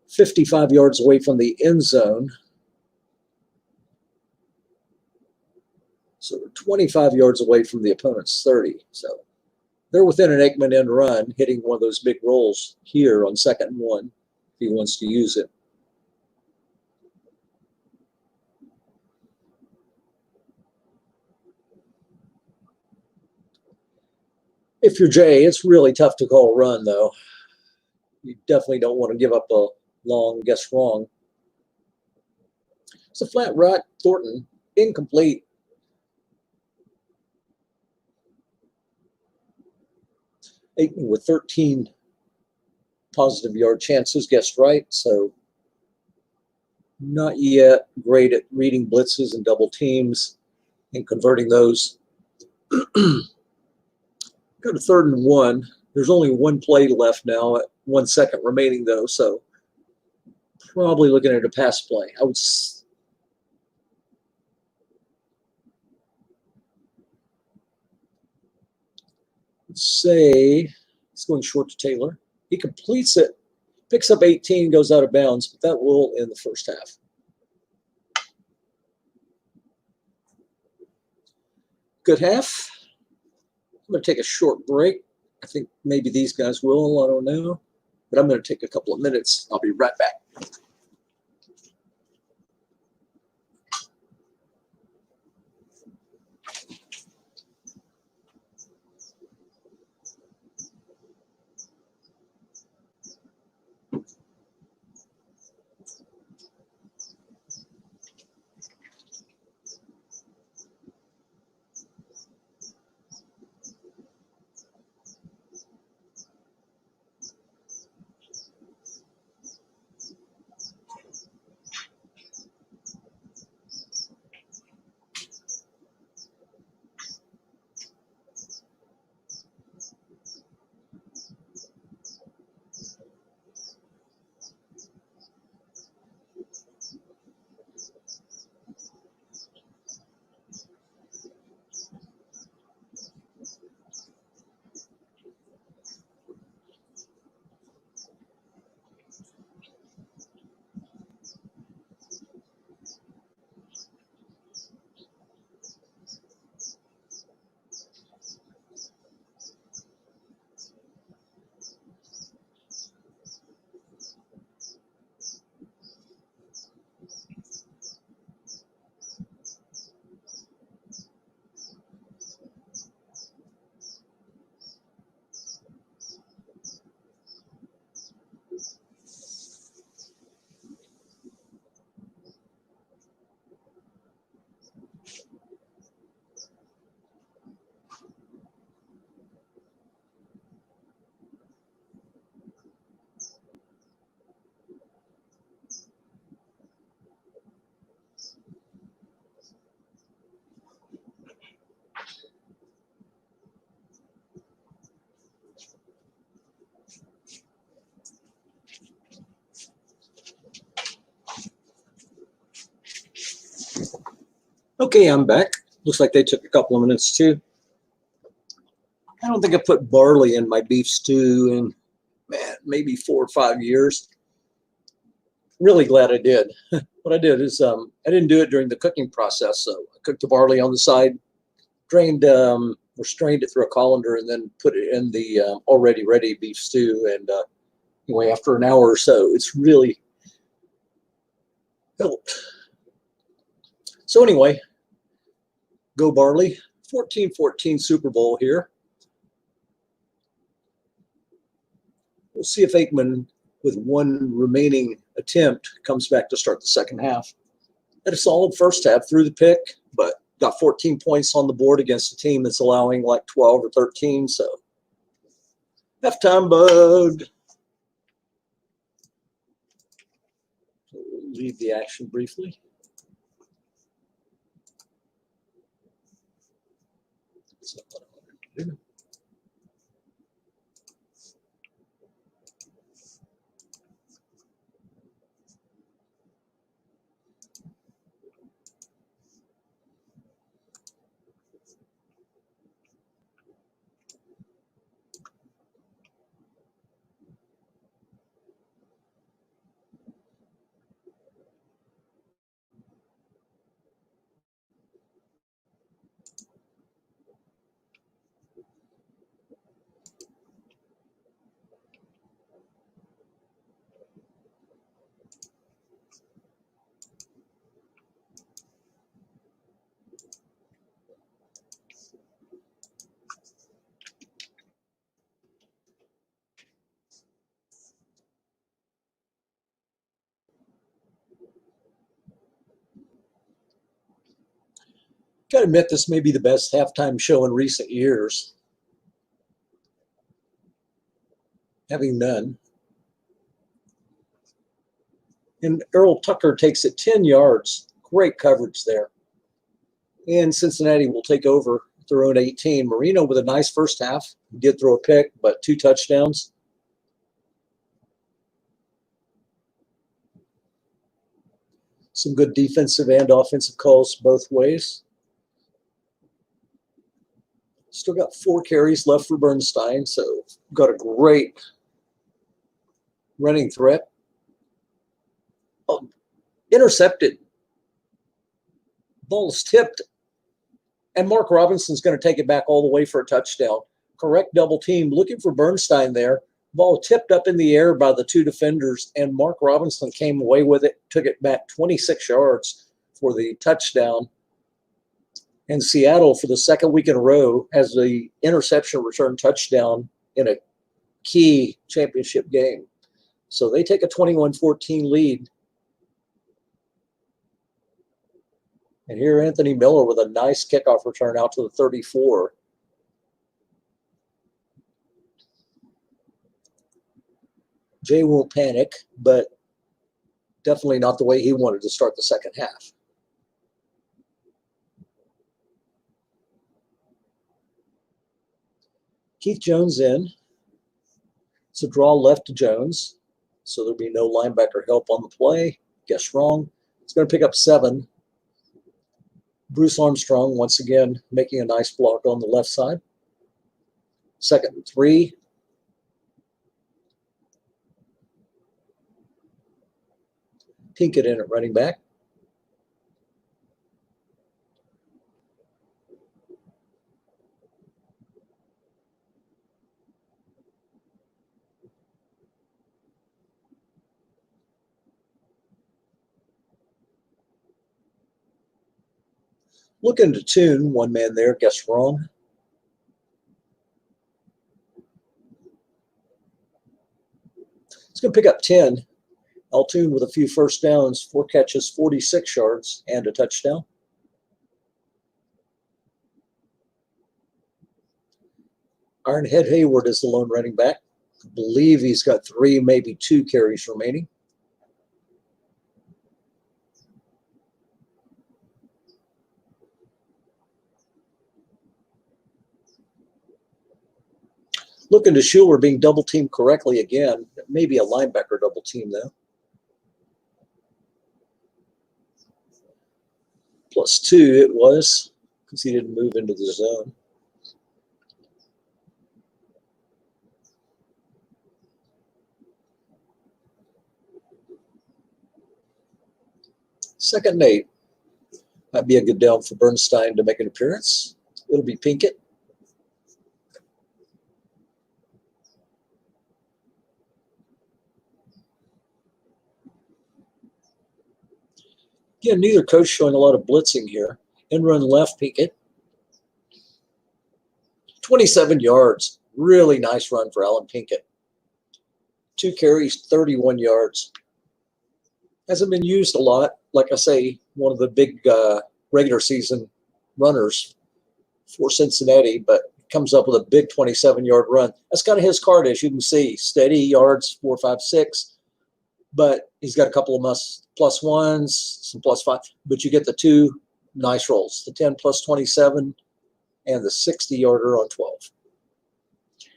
55 yards away from the end zone. So they're 25 yards away from the opponent's 30. So they're within an Aikman end run, hitting one of those big rolls here on 2nd and 1 if he wants to use it. If you're Jay, it's really tough to call a run, though. You definitely don't want to give up a long guess wrong. It's a flat right, Thornton, incomplete. Aikman with 13 positive yard chances, guessed right. So not yet great at reading blitzes and double teams and converting those. Go to 3rd and 1. There's only one play left now, at 1 second remaining though, so probably looking at a pass play. I would say he's going short to Taylor. He completes it, picks up 18, goes out of bounds, but that will end the first half. Good half. I'm going to take a short break. I think maybe these guys will. I don't know. But I'm going to take a couple of minutes. I'll be right back. Okay, I'm back. Looks like they took a couple of minutes too. I don't think I put barley in my beef stew in, man, maybe 4 or 5 years. Really glad I did. What I did is I didn't do it during the cooking process, so I cooked the barley on the side, drained or strained it through a colander, and then put it in the already ready beef stew. And anyway, after an hour or so, it's really helped. So anyway, go barley. 14-14 Super Bowl here. We'll see if Aikman, with one remaining attempt, comes back to start the second half. Had a solid first half, through the pick, but got 14 points on the board against a team that's allowing like 12 or 13. So halftime bug. We'll leave the action briefly. That's not what I wanted to do. Gotta admit, this may be the best halftime show in recent years. having none. And Earl Tucker takes it 10 yards. Great coverage there. And Cincinnati will take over their own 18. Marino with a nice first half. He did throw a pick, but 2 touchdowns. Some good defensive and offensive calls both ways. Still got 4 carries left for Bernstein, so got a great running threat. Oh, intercepted. Ball's tipped, and Mark Robinson's going to take it back all the way for a touchdown. Correct double team, looking for Bernstein there. Ball tipped up in the air by the 2 defenders, and Mark Robinson came away with it, took it back 26 yards for the touchdown. And Seattle, for the second week in a row, has the interception return touchdown in a key championship game. So they take a 21-14 lead. And here Anthony Miller with a nice kickoff return out to the 34. Jay won't panic, but definitely not the way he wanted to start the second half. Keith Jones in. It's a draw left to Jones, so there'll be no linebacker help on the play. Guess wrong. It's going to pick up 7. Bruce Armstrong, once again, making a nice block on the left side. 2nd and 3. Pinkett in at running back. Looking to tune, 1 man there, guess wrong. It's going to pick up 10. Altoon with a few first downs, 4 catches, 46 yards, and a touchdown. Ironhead Hayward is the lone running back. I believe he's got 3, maybe 2 carries remaining. Looking to Schuler being double teamed correctly again. Maybe a linebacker double team though. +2 it was, because he didn't move into the zone. Second and 8. Might be a good down for Bernstein to make an appearance. It'll be Pinkett. Again, neither coach showing a lot of blitzing here. And run left, Pinkett. 27 yards. Really nice run for Alan Pinkett. 2 carries, 31 yards. Hasn't been used a lot. Like I say, one of the big regular season runners for Cincinnati, but comes up with a big 27-yard run. That's kind of his card, as you can see. Steady yards, 4, 5, 6. But he's got a couple of plus ones, some +5. But you get the 2 nice rolls, the 10 plus 27 and the 60-yarder on 12.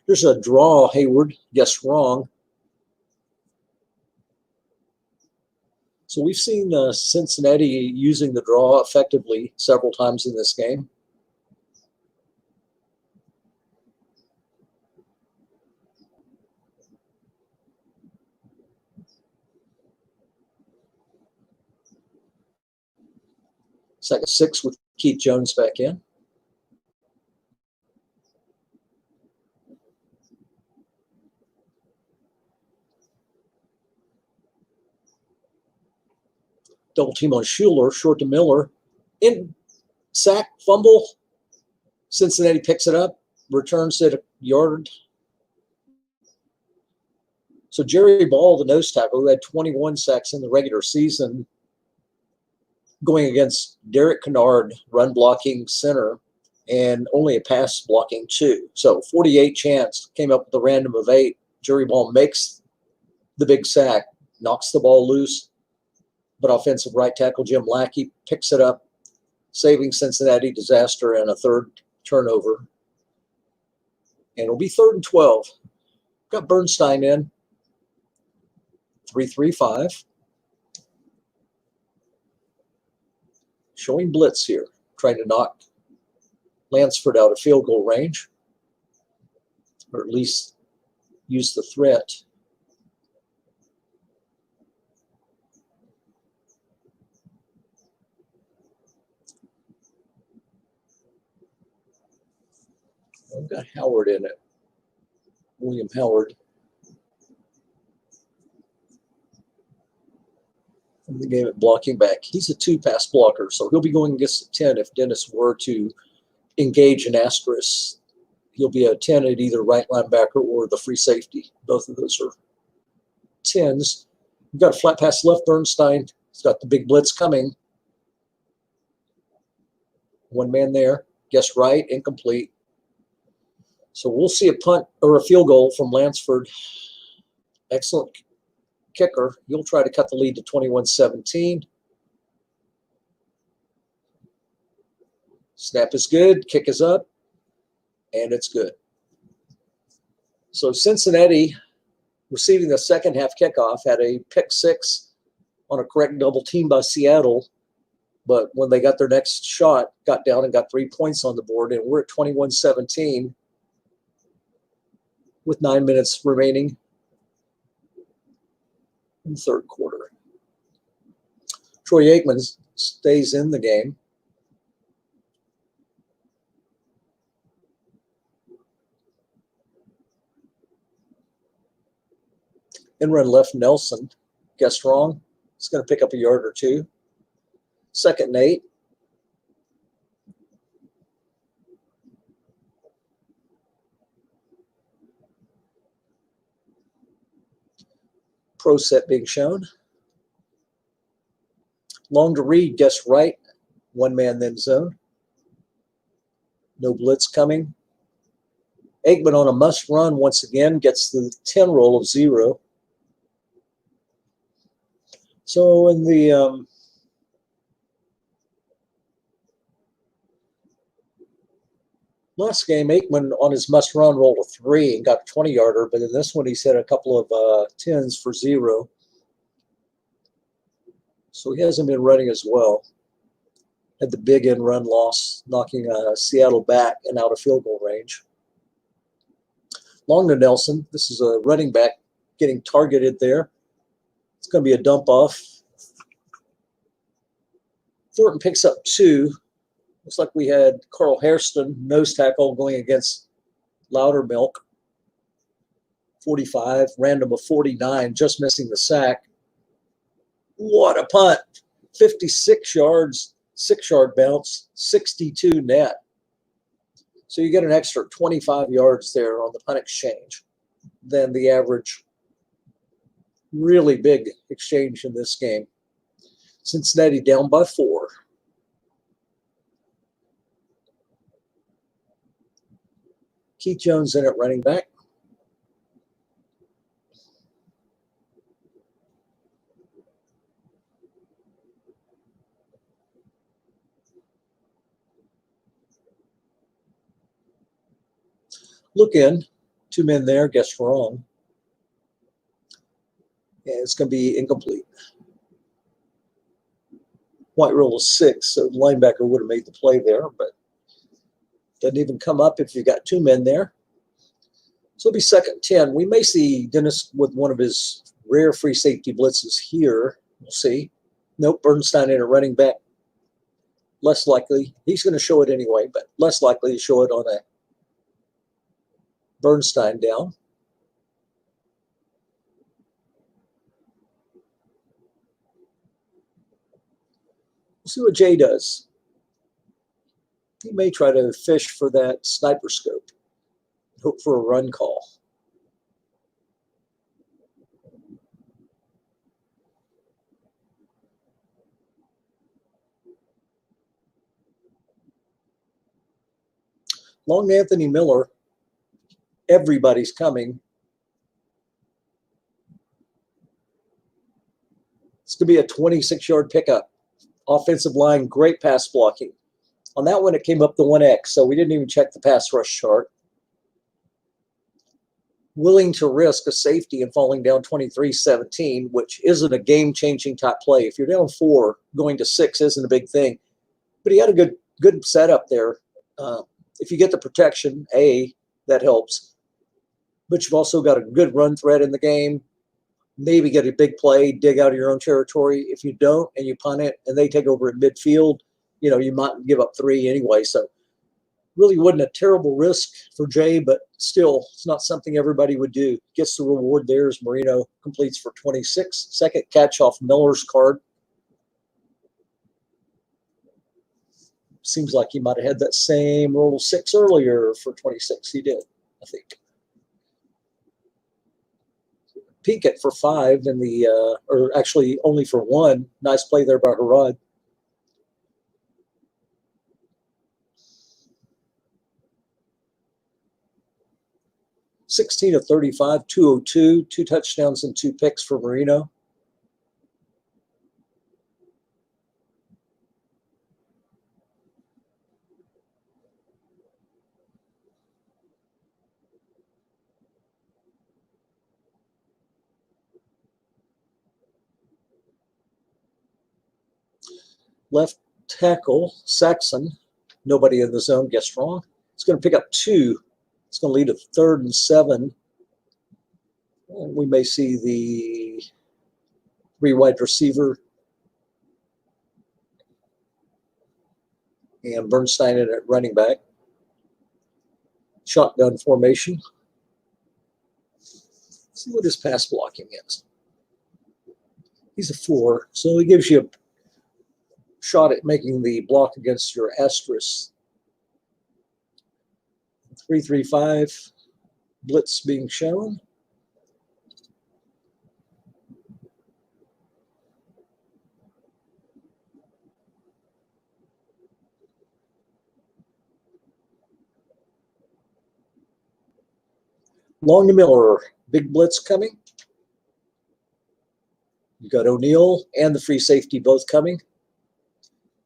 Here's a draw, Hayward. Guess wrong. So we've seen Cincinnati using the draw effectively several times in this game. Second 6 with Keith Jones back in. Double team on Schuler, short to Miller. In sack, fumble. Cincinnati picks it up, returns it a yard. So Jerry Ball, the nose tackle, who had 21 sacks in the regular season, going against Derek Kennard, run blocking center, and only a pass blocking 2. So 48 chance, came up with a random of 8. Jury ball makes the big sack, knocks the ball loose, but offensive right tackle Jim Lackey picks it up, saving Cincinnati disaster and a third turnover. And it'll be 3rd and 12. Got Bernstein in. 3-3-5. Showing blitz here, trying to knock Lansford out of field goal range, or at least use the threat. I've got Howard in it. William Howard. In the game at blocking back. He's a 2-pass blocker, so he'll be going against a 10 if Dennis were to engage an asterisk. He'll be a 10 at either right linebacker or the free safety. Both of those are 10s. We've got a flat pass left, Bernstein. He's got the big blitz coming. One man there. Guess right, incomplete. So we'll see a punt or a field goal from Lansford. Excellent kicker. He'll try to cut the lead to 21-17. Snap is good. Kick is up. And it's good. So Cincinnati, receiving the second half kickoff, had a pick six on a correct double team by Seattle. But when they got their next shot, got down and got 3 points on the board. And we're at 21-17 with 9 minutes remaining in the third quarter. Troy Aikman stays in the game. In run left, Nelson. Guessed wrong. It's going to pick up a yard or two. 2nd and 8. Pro set being shown. Long to read, guess right. One man then zone. No blitz coming. Aikman on a must run once again gets the 10 roll of 0. So in the last game, Aikman on his must run rolled a 3 and got a 20-yarder, but in this one he's had a couple of 10s for 0. So he hasn't been running as well. Had the big end run loss, knocking Seattle back and out of field goal range. Long to Nelson. This is a running back getting targeted there. It's going to be a dump off. Thornton picks up 2. Looks like we had Carl Hairston, nose tackle, going against Loudermilk. 45, random of 49, just missing the sack. What a punt. 56 yards, 6-yard bounce, 62 net. So you get an extra 25 yards there on the punt exchange than the average. Really big exchange in this game. Cincinnati down by 4. Keith Jones in at running back. Look in. 2 men there, guessed wrong. And it's going to be incomplete. White roll is 6, so the linebacker would have made the play there, but doesn't even come up if you've got 2 men there. So it'll be 2nd and 10. We may see Dennis with one of his rare free safety blitzes here. We'll see. Nope, Bernstein in a running back. Less likely. He's going to show it anyway, but less likely to show it on a Bernstein down. We'll see what Jay does. He may try to fish for that sniper scope. Hope for a run call. Long to Anthony Miller. Everybody's coming. It's going to be a 26-yard pickup. Offensive line, great pass blocking. On that one, it came up the 1X, so we didn't even check the pass rush chart. Willing to risk a safety and falling down 23-17, which isn't a game-changing type play. If you're down 4, going to 6 isn't a big thing. But he had a good setup there. If you get the protection, that helps. But you've also got a good run threat in the game. Maybe get a big play, dig out of your own territory. If you don't and you punt it and they take over at midfield, you might give up 3 anyway. So really wasn't a terrible risk for Jay, but still, it's not something everybody would do. Gets the reward there as Marino completes for 26. Second catch off Miller's card. Seems like he might have had that same roll 6 earlier for 26. He did, I think. Pinkett for 5 in the, or actually only for 1. Nice play there by Harad. (16 of 35, 202, 2 touchdowns and 2 picks for Marino. Left tackle, Saxon, nobody in the zone, gets wrong. It's going to pick up 2. It's going to lead to 3rd and 7. And we may see the 3 wide receiver and Bernstein in at running back. Shotgun formation. Let's see what his pass blocking is. He's a 4, so he gives you a shot at making the block against your asterisk. 3-3-5, blitz being shown. Long to Miller, big blitz coming. You got O'Neal and the free safety both coming.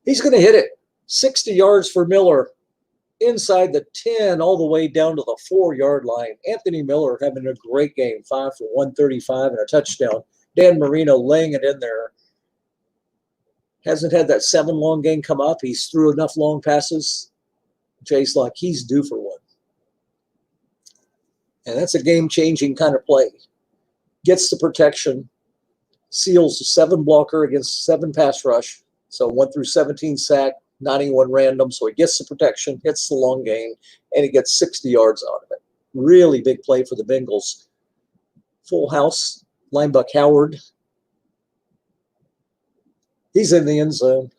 He's going to hit it. 60 yards for Miller. Inside the 10, all the way down to the 4-yard line. Anthony Miller having a great game. 5 for 135 and a touchdown. Dan Marino laying it in there. Hasn't had that 7 long game come up. He's threw enough long passes. Jay's like, he's due for one. And that's a game-changing kind of play. Gets the protection. Seals a 7 blocker against 7 pass rush. So 1 through 17 sack, 91 random. So he gets the protection, hits the long game, and he gets 60 yards out of it. Really big play for the Bengals. Full house. Linebuck Howard. He's in the end zone.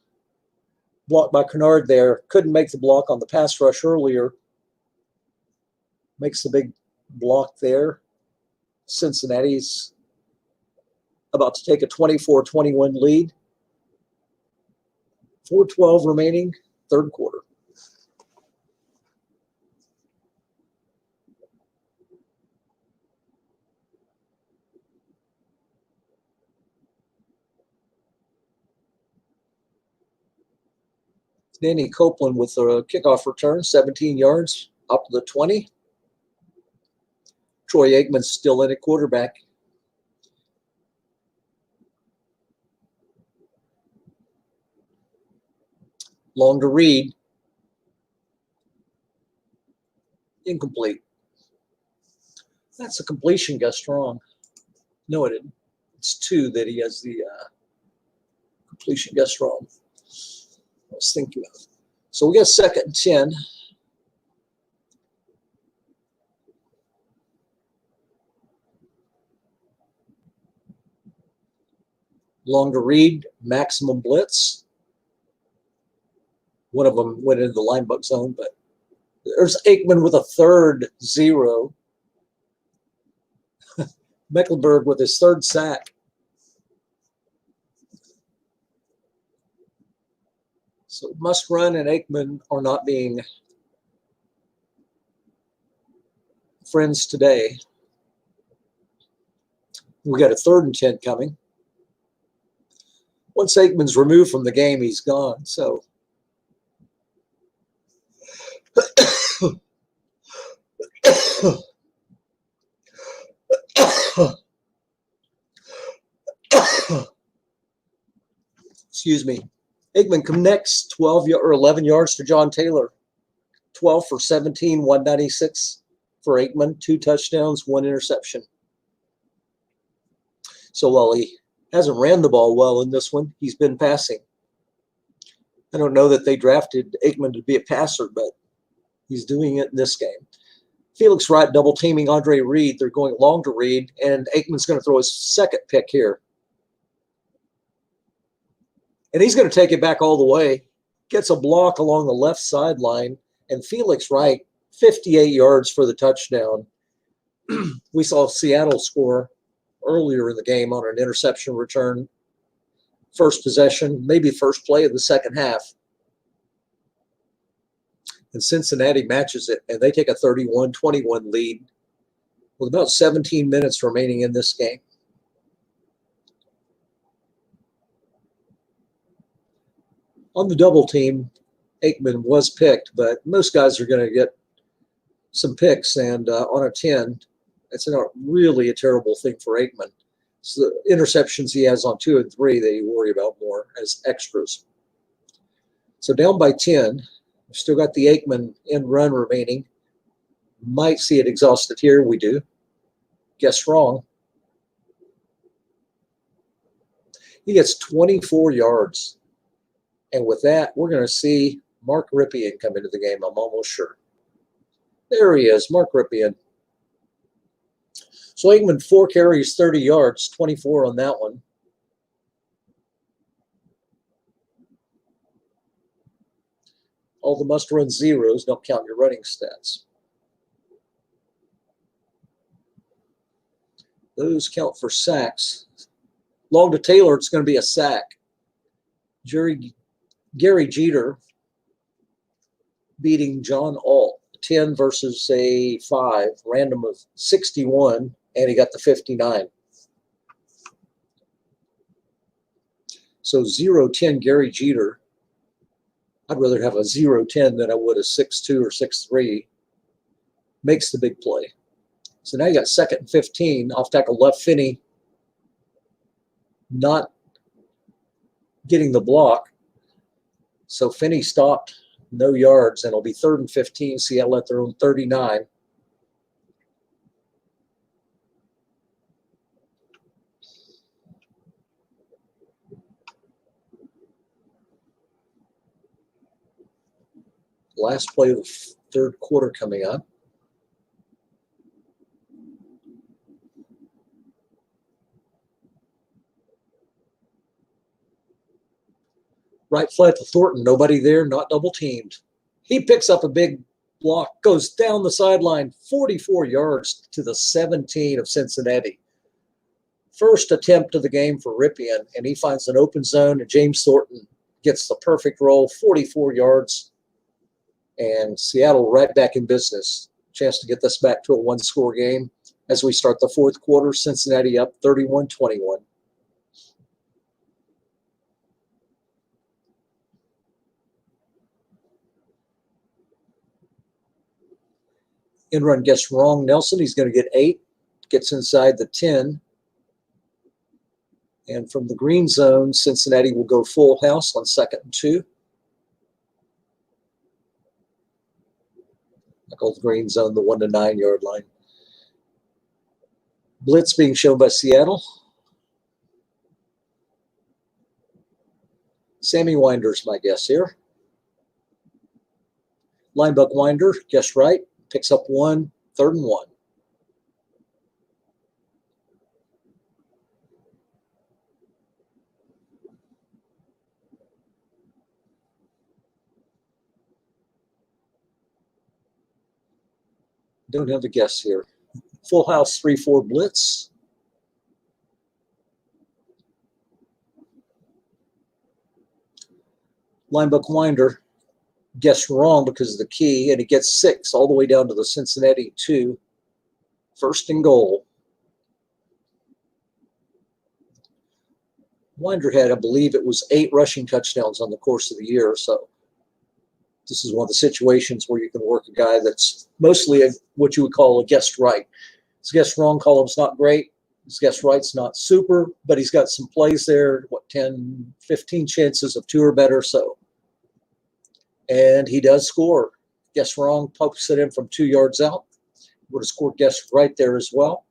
Blocked by Kennard there. Couldn't make the block on the pass rush earlier. Makes the big block there. Cincinnati's about to take a 24-21 lead. 4:12 remaining, 3rd quarter. Danny Copeland with a kickoff return, 17 yards, up to the 20. Troy Aikman's still in at quarterback. Long to Reed. Incomplete. That's a completion, Gus Strong. No, it didn't. It's 2 that he has the completion, Gus Strong. I was thinking of. So we got 2nd and 10. Long to Reed, maximum blitz. One of them went into the linebacker zone, but there's Aikman with a 3rd 0. Mecklenburg with his 3rd sack. So Must Run and Aikman are not being friends today. We got a 3rd and 10 coming. Once Aikman's removed from the game, he's gone. So excuse me. Aikman connects 12 or 11 yards to John Taylor. 12 for 17, 196 for Aikman, 2 touchdowns, 1 interception. So while he hasn't ran the ball well in this one, he's been passing. I don't know that they drafted Aikman to be a passer, but he's doing it in this game. Felix Wright double teaming Andre Reed. They're going long to Reed, and Aikman's going to throw his second pick here. And he's going to take it back all the way. Gets a block along the left sideline, and Felix Wright, 58 yards for the touchdown. We saw Seattle score earlier in the game on an interception return. First possession, maybe first play of the second half. And Cincinnati matches it, and they take a 31-21 lead with about 17 minutes remaining in this game. On the double team, Aikman was picked, but most guys are going to get some picks, and on a 10, it's not really a terrible thing for Aikman. It's the interceptions he has on 2 and 3 that you worry about more as extras. So down by 10, we've still got the Aikman end run remaining. Might see it exhausted here. We do. Guess wrong. He gets 24 yards. And with that, we're going to see Mark Ripien come into the game, I'm almost sure. There he is, Mark Ripien. So Aikman, 4 carries, 30 yards, 24 on that one. All the must-run zeros don't count your running stats. Those count for sacks. Long to Taylor, it's going to be a sack. Gary Jeter beating John Alt, 10 versus a 5, random of 61, and he got the 59. So 0-10 Gary Jeter. I'd rather have a 0-10 than I would a 6-2 or 6-3. Makes the big play. So now you got 2nd and 15. Off tackle left Finney. Not getting the block. So Finney stopped, no yards, and it'll be 3rd and 15. Seattle at their own 39. Last play of the 3rd quarter coming up. Right flat to Thornton, nobody there, not double teamed. He picks up a big block, goes down the sideline, 44 yards to the 17 of Cincinnati. First attempt of the game for Ripien, and he finds an open zone, and James Thornton gets the perfect roll, 44 yards, and Seattle right back in business. Chance to get this back to a 1-score game as we start the 4th quarter. Cincinnati up 31-21. In run gets wrong. Nelson, he's going to get 8. Gets inside the 10. And from the green zone, Cincinnati will go full house on 2nd and 2. I call the green zone the 1 to 9 yard line. Blitz being shown by Seattle. Sammy Winder's my guess here. Linebuck Winder, guess right. Picks up 1, 3rd and 1. Don't have a guess here. Full house 3-4 blitz. Linebuck Winder, guess wrong because of the key, and he gets 6 all the way down to the Cincinnati 2. 1st and goal. Winder had, I believe it was 8 rushing touchdowns on the course of the year. So this is one of the situations where you can work a guy that's mostly what you would call a guessed right. His guessed wrong column's not great. His guessed right's not super, but he's got some plays there, 10, 15 chances of 2 or better. So, and he does score. Guessed wrong, pokes it in from 2 yards out. Would have scored guessed right there as well.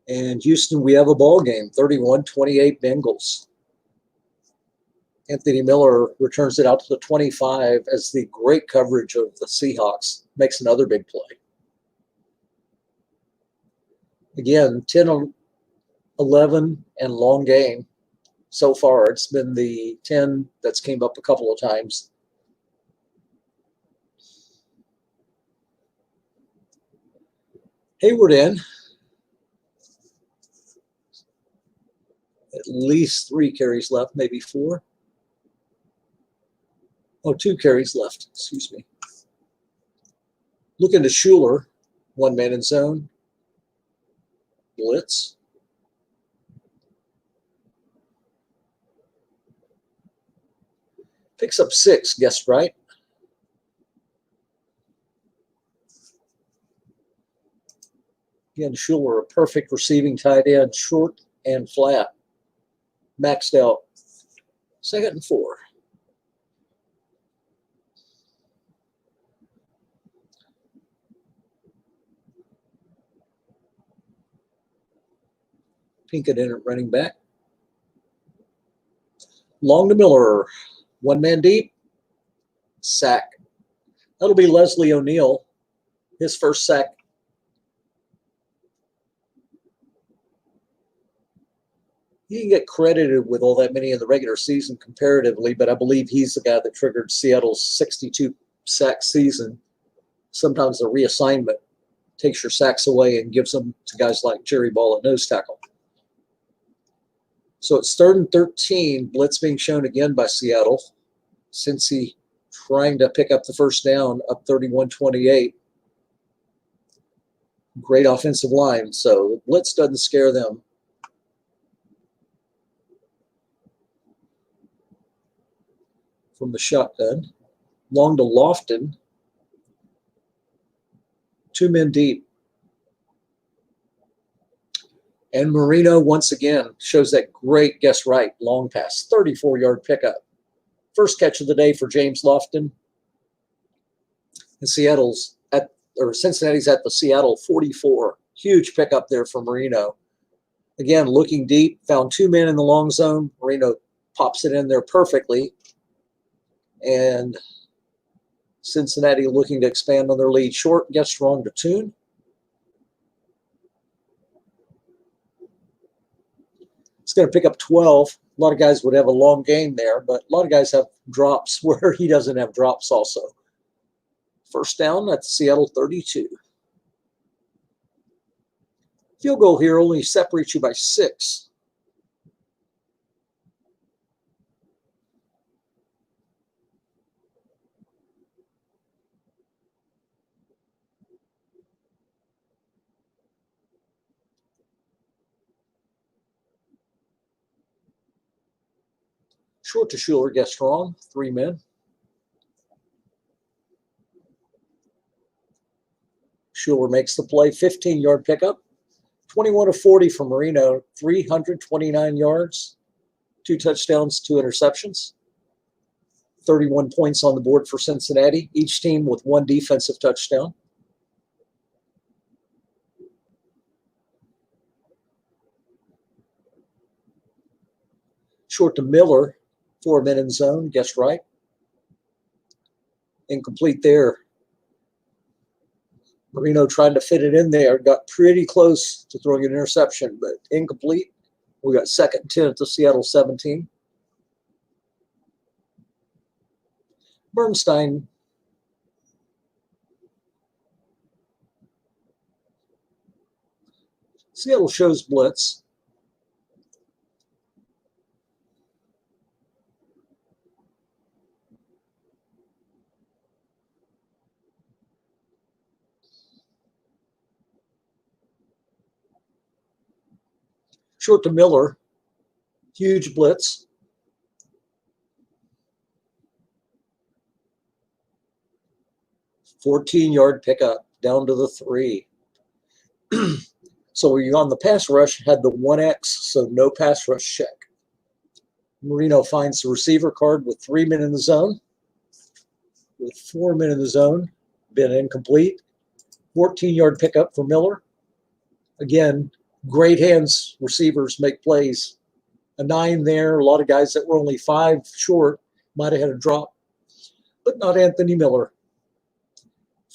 And Houston, we have a ball game, 31-28 Bengals. Anthony Miller returns it out to the 25 as the great coverage of the Seahawks makes another big play. Again, 10-11 and long game so far. It's been the 10 that's came up a couple of times. Hayward in. At least 3 carries left, maybe 4. Oh, 2 carries left, excuse me. Looking to Schuler, 1 man in zone. Blitz. Picks up 6, guessed right. Again, Schuler, a perfect receiving tight end, short and flat. Maxed out. 2nd and 4. Pinkett in at running back. Long to Miller. 1 man deep. Sack. That'll be Leslie O'Neal. His first sack. He didn't get credited with all that many in the regular season comparatively, but I believe he's the guy that triggered Seattle's 62 sack season. Sometimes the reassignment takes your sacks away and gives them to guys like Jerry Ball at nose tackle. So it's 3rd and 13, blitz being shown again by Seattle. Cincy trying to pick up the first down, up 31-28. Great offensive line, so the blitz doesn't scare them. From the shotgun, long to Lofton. 2 men deep. And Marino, once again, shows that great guess right long pass, 34-yard pickup. First catch of the day for James Lofton. And Cincinnati's at the Seattle 44. Huge pickup there for Marino. Again, looking deep, found 2 men in the long zone. Marino pops it in there perfectly. And Cincinnati looking to expand on their lead. Short, guessed wrong to Tune. It's going to pick up 12. A lot of guys would have a long game there, but a lot of guys have drops where he doesn't have drops also. First down at Seattle 32. Field goal here only separates you by 6. Short to Schuler, guessed wrong. 3 men. Schuler makes the play, 15-yard pickup. 21-40 for Marino, 329 yards, 2 touchdowns, 2 interceptions. 31 points on the board for Cincinnati, each team with 1 defensive touchdown. Short to Miller, 4 men in zone, guessed right. Incomplete there. Marino tried to fit it in there, got pretty close to throwing an interception, but incomplete. We got 2nd and 10 at the Seattle 17. Bernstein. Seattle shows blitz. Short to Miller. Huge blitz. "14-yard pickup down to the 3. So you're on the pass rush, had the 1X, so no pass rush check. Marino finds the receiver card with 3 men in the zone. With 4 men in the zone, been incomplete. 14-yard pickup for Miller. Again, great hands. Receivers make plays. A 9 there. A lot of guys that were only 5 short might have had a drop, but not Anthony Miller.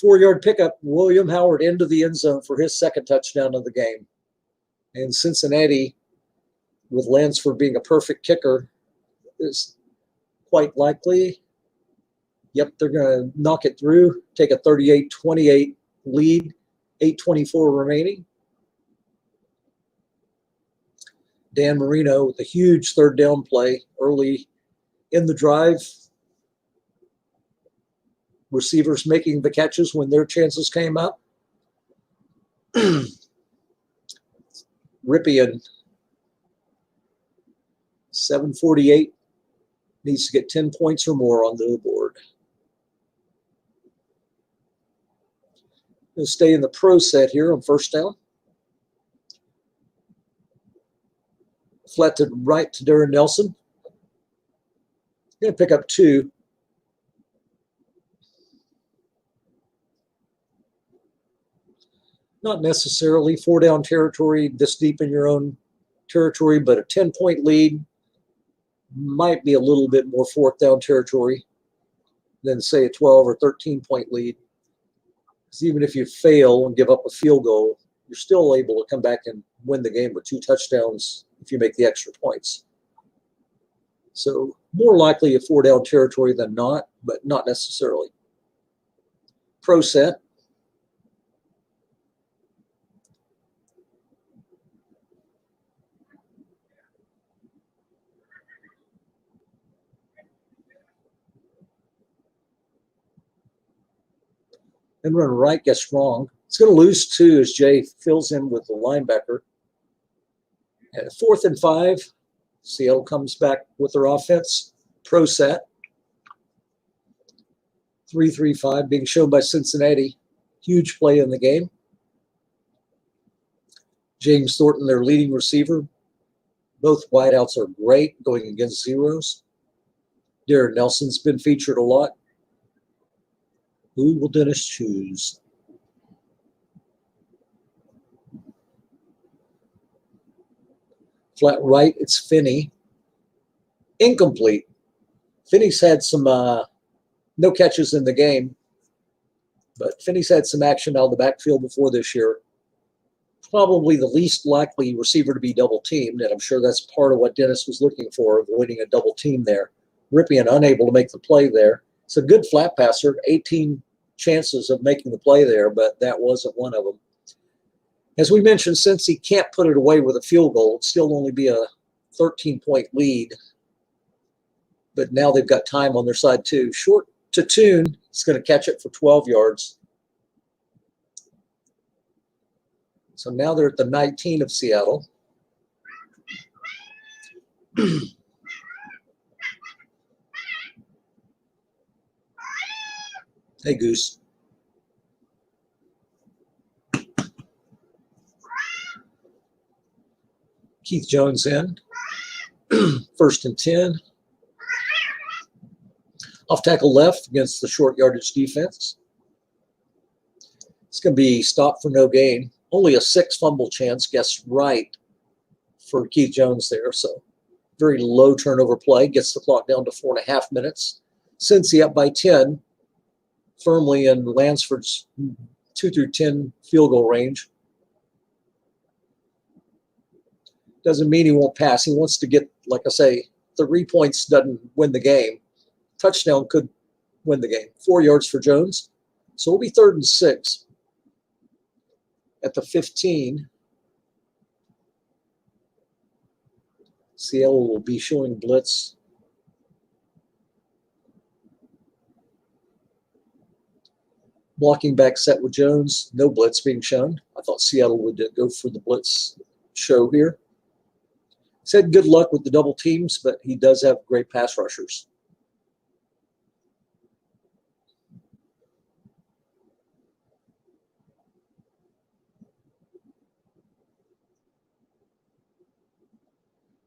4-yard pickup, William Howard into the end zone for his second touchdown of the game. And Cincinnati, with Lansford being a perfect kicker, is quite likely. Yep, they're going to knock it through, take a 38-28 lead, 8:24 remaining. Dan Marino with a huge third down play early in the drive. Receivers making the catches when their chances came up. Ripien, 7:48, needs to get 10 points or more on the board. He'll stay in the pro set here on first down. Flat to right to Darren Nelson. Going to pick up 2. Not necessarily 4-down territory this deep in your own territory, but a 10-point lead might be a little bit more 4th-down territory than, say, a 12 or 13-point lead. Because even if you fail and give up a field goal, you're still able to come back and win the game with 2 touchdowns if you make the extra points. So more likely a 4-down territory than not, but not necessarily. Pro set. And run right, gets wrong. It's going to lose 2 as Jay fills in with the linebacker. And 4th and 5, Seattle comes back with their offense. Pro set. 3-3-5 being shown by Cincinnati. Huge play in the game. James Thornton, their leading receiver. Both wideouts are great going against zeros. Darren Nelson's been featured a lot. Who will Dennis choose? Flat right, it's Finney. Incomplete. Finney's had some no catches in the game, but Finney's had some action out of the backfield before this year. Probably the least likely receiver to be double teamed, and I'm sure that's part of what Dennis was looking for, avoiding a double team there. Ripien unable to make the play there. It's a good flat passer, 18 chances of making the play there, but that wasn't one of them. As we mentioned, since he can't put it away with a field goal, it'd still only be a 13-point lead. But now they've got time on their side too. Short to Tune, he's going to catch it for 12 yards. So now they're at the 19 of Seattle. Hey, Goose. Keith Jones in. 1st and 10. Off tackle left against the short yardage defense. It's going to be stopped for no gain. Only a 6 fumble chance, guess right, for Keith Jones there. So very low turnover play. Gets the clock down to 4.5 minutes. Cincy up by 10. Firmly in Lansford's 2 through 10 field goal range. Doesn't mean he won't pass. He wants to get, like I say, 3 points doesn't win the game. Touchdown could win the game. 4 yards for Jones. So it'll be 3rd and 6 at the 15. Seattle will be showing blitz. Blocking back set with Jones. No blitz being shown. I thought Seattle would go for the blitz show here. Said good luck with the double teams, but he does have great pass rushers.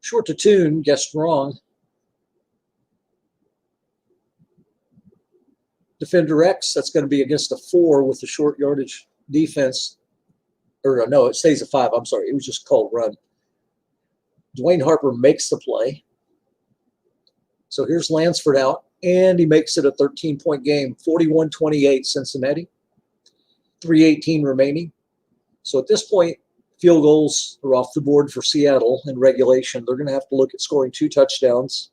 Short to tune, guessed wrong. Defender X, that's going to be against a 4 with the short yardage defense. Or no, it stays a 5. I'm sorry. It was just called run. Dwayne Harper makes the play. So here's Lansford out, and he makes it a 13-point game, 41-28 Cincinnati, 3:18 remaining. So at this point, field goals are off the board for Seattle in regulation. They're going to have to look at scoring 2 touchdowns.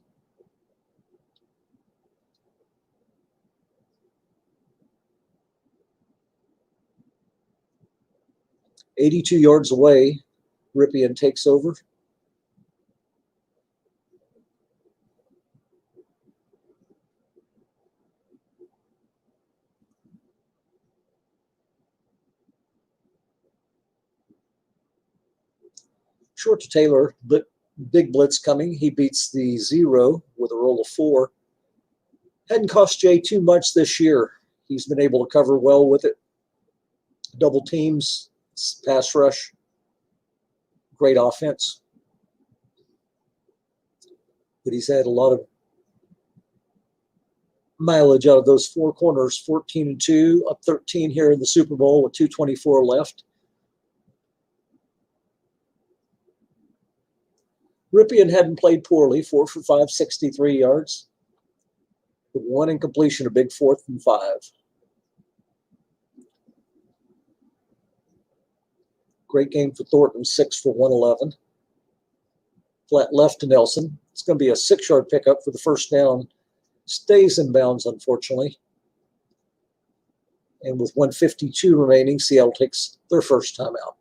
"82 yards away, Ripien takes over. Short to Taylor, but big blitz coming. He beats the 0 with a roll of 4. Hadn't cost Jay too much this year. He's been able to cover well with it. Double teams, pass rush, great offense. But he's had a lot of mileage out of those 4 corners, 14-2, up 13 here in the Super Bowl with 2:24 left. Ripien hadn't played poorly, 4 for 5, 63 yards. With 1 incompletion, a big 4th and 5. Great game for Thornton, 6 for 111. Flat left to Nelson. It's going to be a 6-yard pickup for the first down. Stays in bounds, unfortunately. And with 1:52 remaining, Seattle takes their first timeout.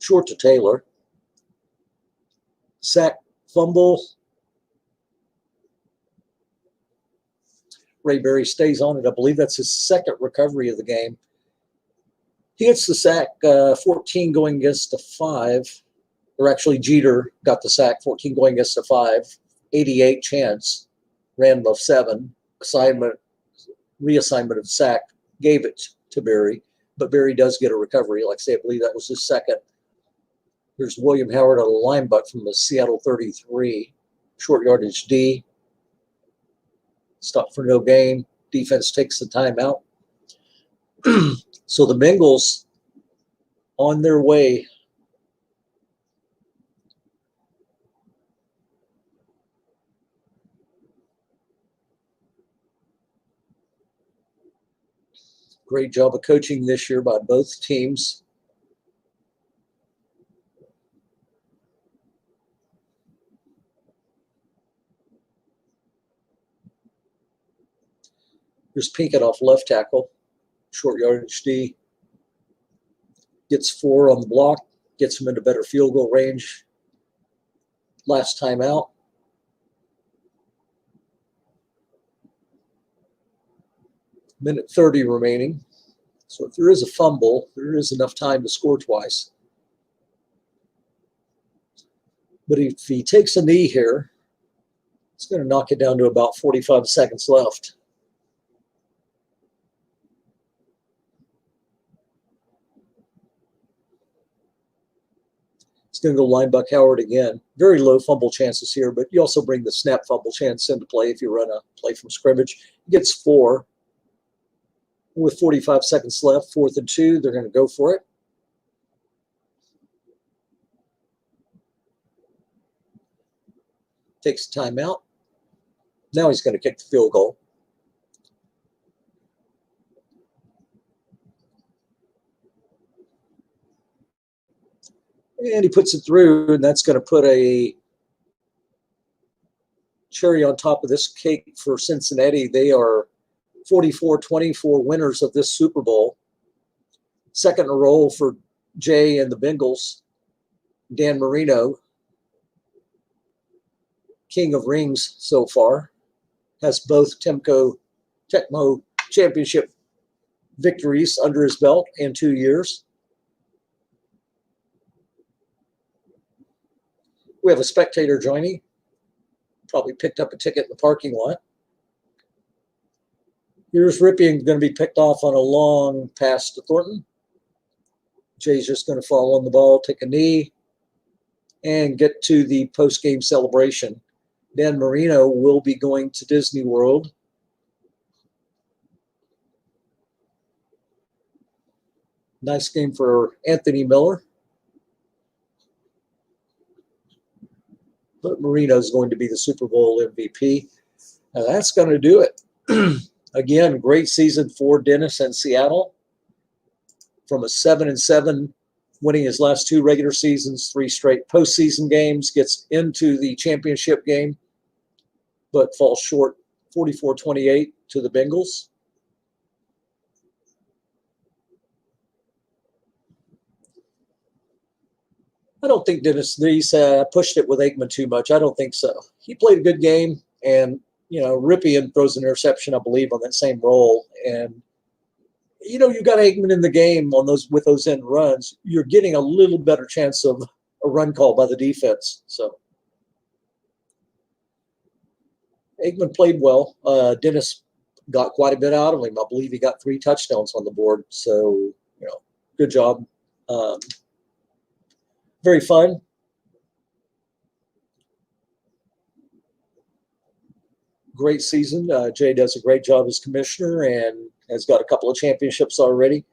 Short to Taylor. Sack, fumble. Ray Berry stays on it. I believe that's his second recovery of the game. He gets the sack, 14 going against a 5. Or actually, Jeter got the sack, 14 going against a 5. 88 chance. Ran above 7. Reassignment of sack gave it to Berry. But Berry does get a recovery. Like I say, I believe that was his second. Here's William Howard on a linebacker from the Seattle 33. Short yardage D. Stop for no gain. Defense takes the timeout. So the Bengals on their way. Great job of coaching this year by both teams. Here's Pinkett off left tackle. Short yardage D. Gets 4 on the block. Gets him into better field goal range. Last time out. Minute 30 remaining. So if there is a fumble, there is enough time to score twice. But if he takes a knee here, it's going to knock it down to about 45 seconds left. It's going to go linebacker Howard again. Very low fumble chances here, but you also bring the snap fumble chance into play if you run a play from scrimmage. He gets 4. With 45 seconds left, 4th and 2, they're going to go for it. Takes the timeout. Now he's going to kick the field goal. And he puts it through, and that's going to put a cherry on top of this cake for Cincinnati. They are 44-24 winners of this Super Bowl. Second in a row for Jay and the Bengals. Dan Marino king of rings so far. Has both Tecmo Championship victories under his belt in 2 years. We have a spectator joining. Probably picked up a ticket in the parking lot. Here's Ripien going to be picked off on a long pass to Thornton. Jay's just going to fall on the ball, take a knee, and get to the post-game celebration. Dan Marino will be going to Disney World. Nice game for Anthony Miller. But Marino's going to be the Super Bowl MVP. Now that's going to do it. Again, great season for Dennis and Seattle. From a 7-7, winning his last 2 regular seasons, 3 straight postseason games, gets into the championship game, but falls short 44-28 to the Bengals. I don't think Dennis Lees pushed it with Aikman too much. I don't think so. He played a good game, and Ripien throws an interception, I believe, on that same roll. And you got Aikman in the game with those end runs. You're getting a little better chance of a run call by the defense. So Aikman played well. Dennis got quite a bit out of him. I believe he got 3 touchdowns on the board. So good job. Very fun. Great season. Jay does a great job as commissioner and has got a couple of championships already.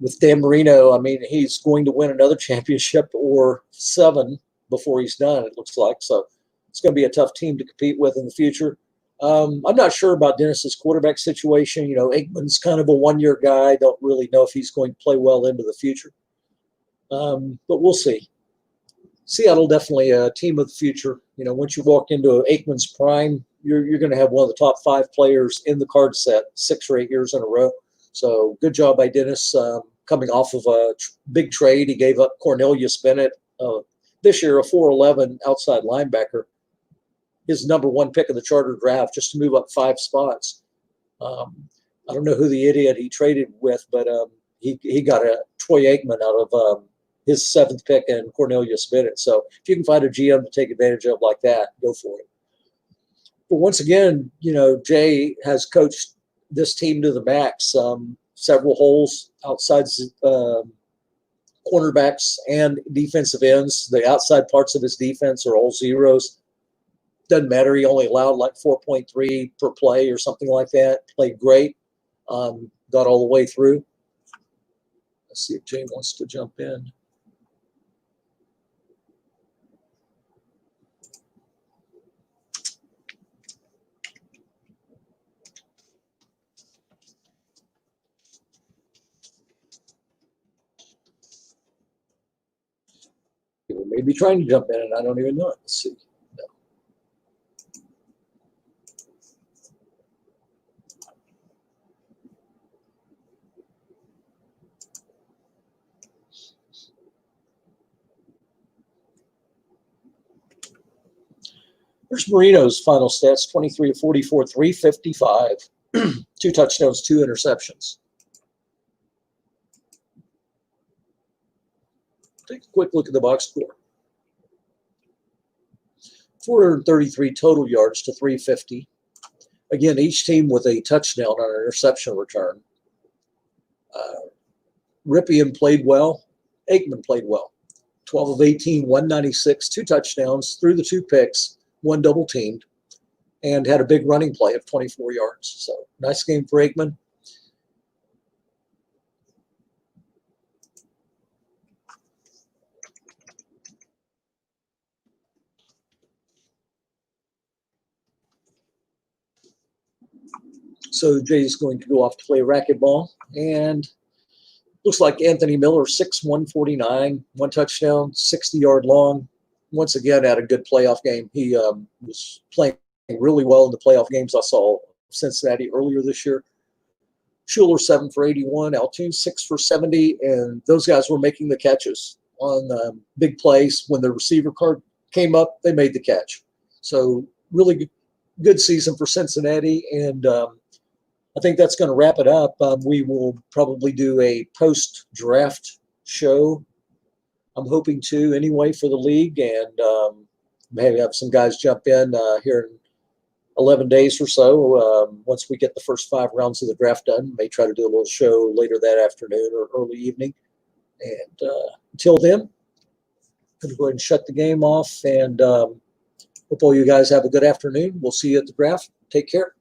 With Dan Marino, I mean, he's going to win another championship or 7 before he's done, it looks like. So it's going to be a tough team to compete with in the future. I'm not sure about Dennis's quarterback situation. Aikman's kind of a 1-year guy. Don't really know if he's going to play well into the future. But we'll see. Seattle definitely a team of the future. Once you walk into Aikman's prime, you're going to have one of the top 5 players in the card set 6 or 8 years in a row. So good job by Dennis coming off of a big trade. He gave up Cornelius Bennett this year, a 4'11" outside linebacker, his number 1 pick of the charter draft, just to move up 5 spots. I don't know who the idiot he traded with, but he got a Troy Aikman out of his 7th pick and Cornelius Bennett. So if you can find a GM to take advantage of like that, go for it. But once again, Jay has coached this team to the max. Several holes outside cornerbacks and defensive ends. The outside parts of his defense are all zeros. Doesn't matter. He only allowed like 4.3 per play or something like that. Played great. Got all the way through. Let's see if Jay wants to jump in. Maybe trying to jump in, and I don't even know it. Let's see. No. Here's Marino's final stats: 23 of 44, 355, 2 touchdowns, 2 interceptions. Take a quick look at the box score. 433 total yards to 350. Again, each team with a touchdown on an interception return. Ripien played well. Aikman played well. 12 of 18, 196, 2 touchdowns, threw the 2 picks, 1 double teamed, and had a big running play of 24 yards. So nice game for Aikman. So Jay's going to go off to play racquetball, and looks like Anthony Miller, 6'1", 149, 1 touchdown, 60-yard long. Once again, had a good playoff game. He was playing really well in the playoff games I saw Cincinnati earlier this year. Schuler, 7 for 81, Altoon, 6 for 70, and those guys were making the catches on big plays when the receiver came up, they made the catch. So really good season for Cincinnati, and I think that's going to wrap it up. We will probably do a post-draft show. I'm hoping to anyway for the league, and maybe have some guys jump in here in 11 days or so. Once we get the first 5 rounds of the draft done, may try to do a little show later that afternoon or early evening. And until then, I'm going to go ahead and shut the game off, and hope all you guys have a good afternoon. We'll see you at the draft. Take care.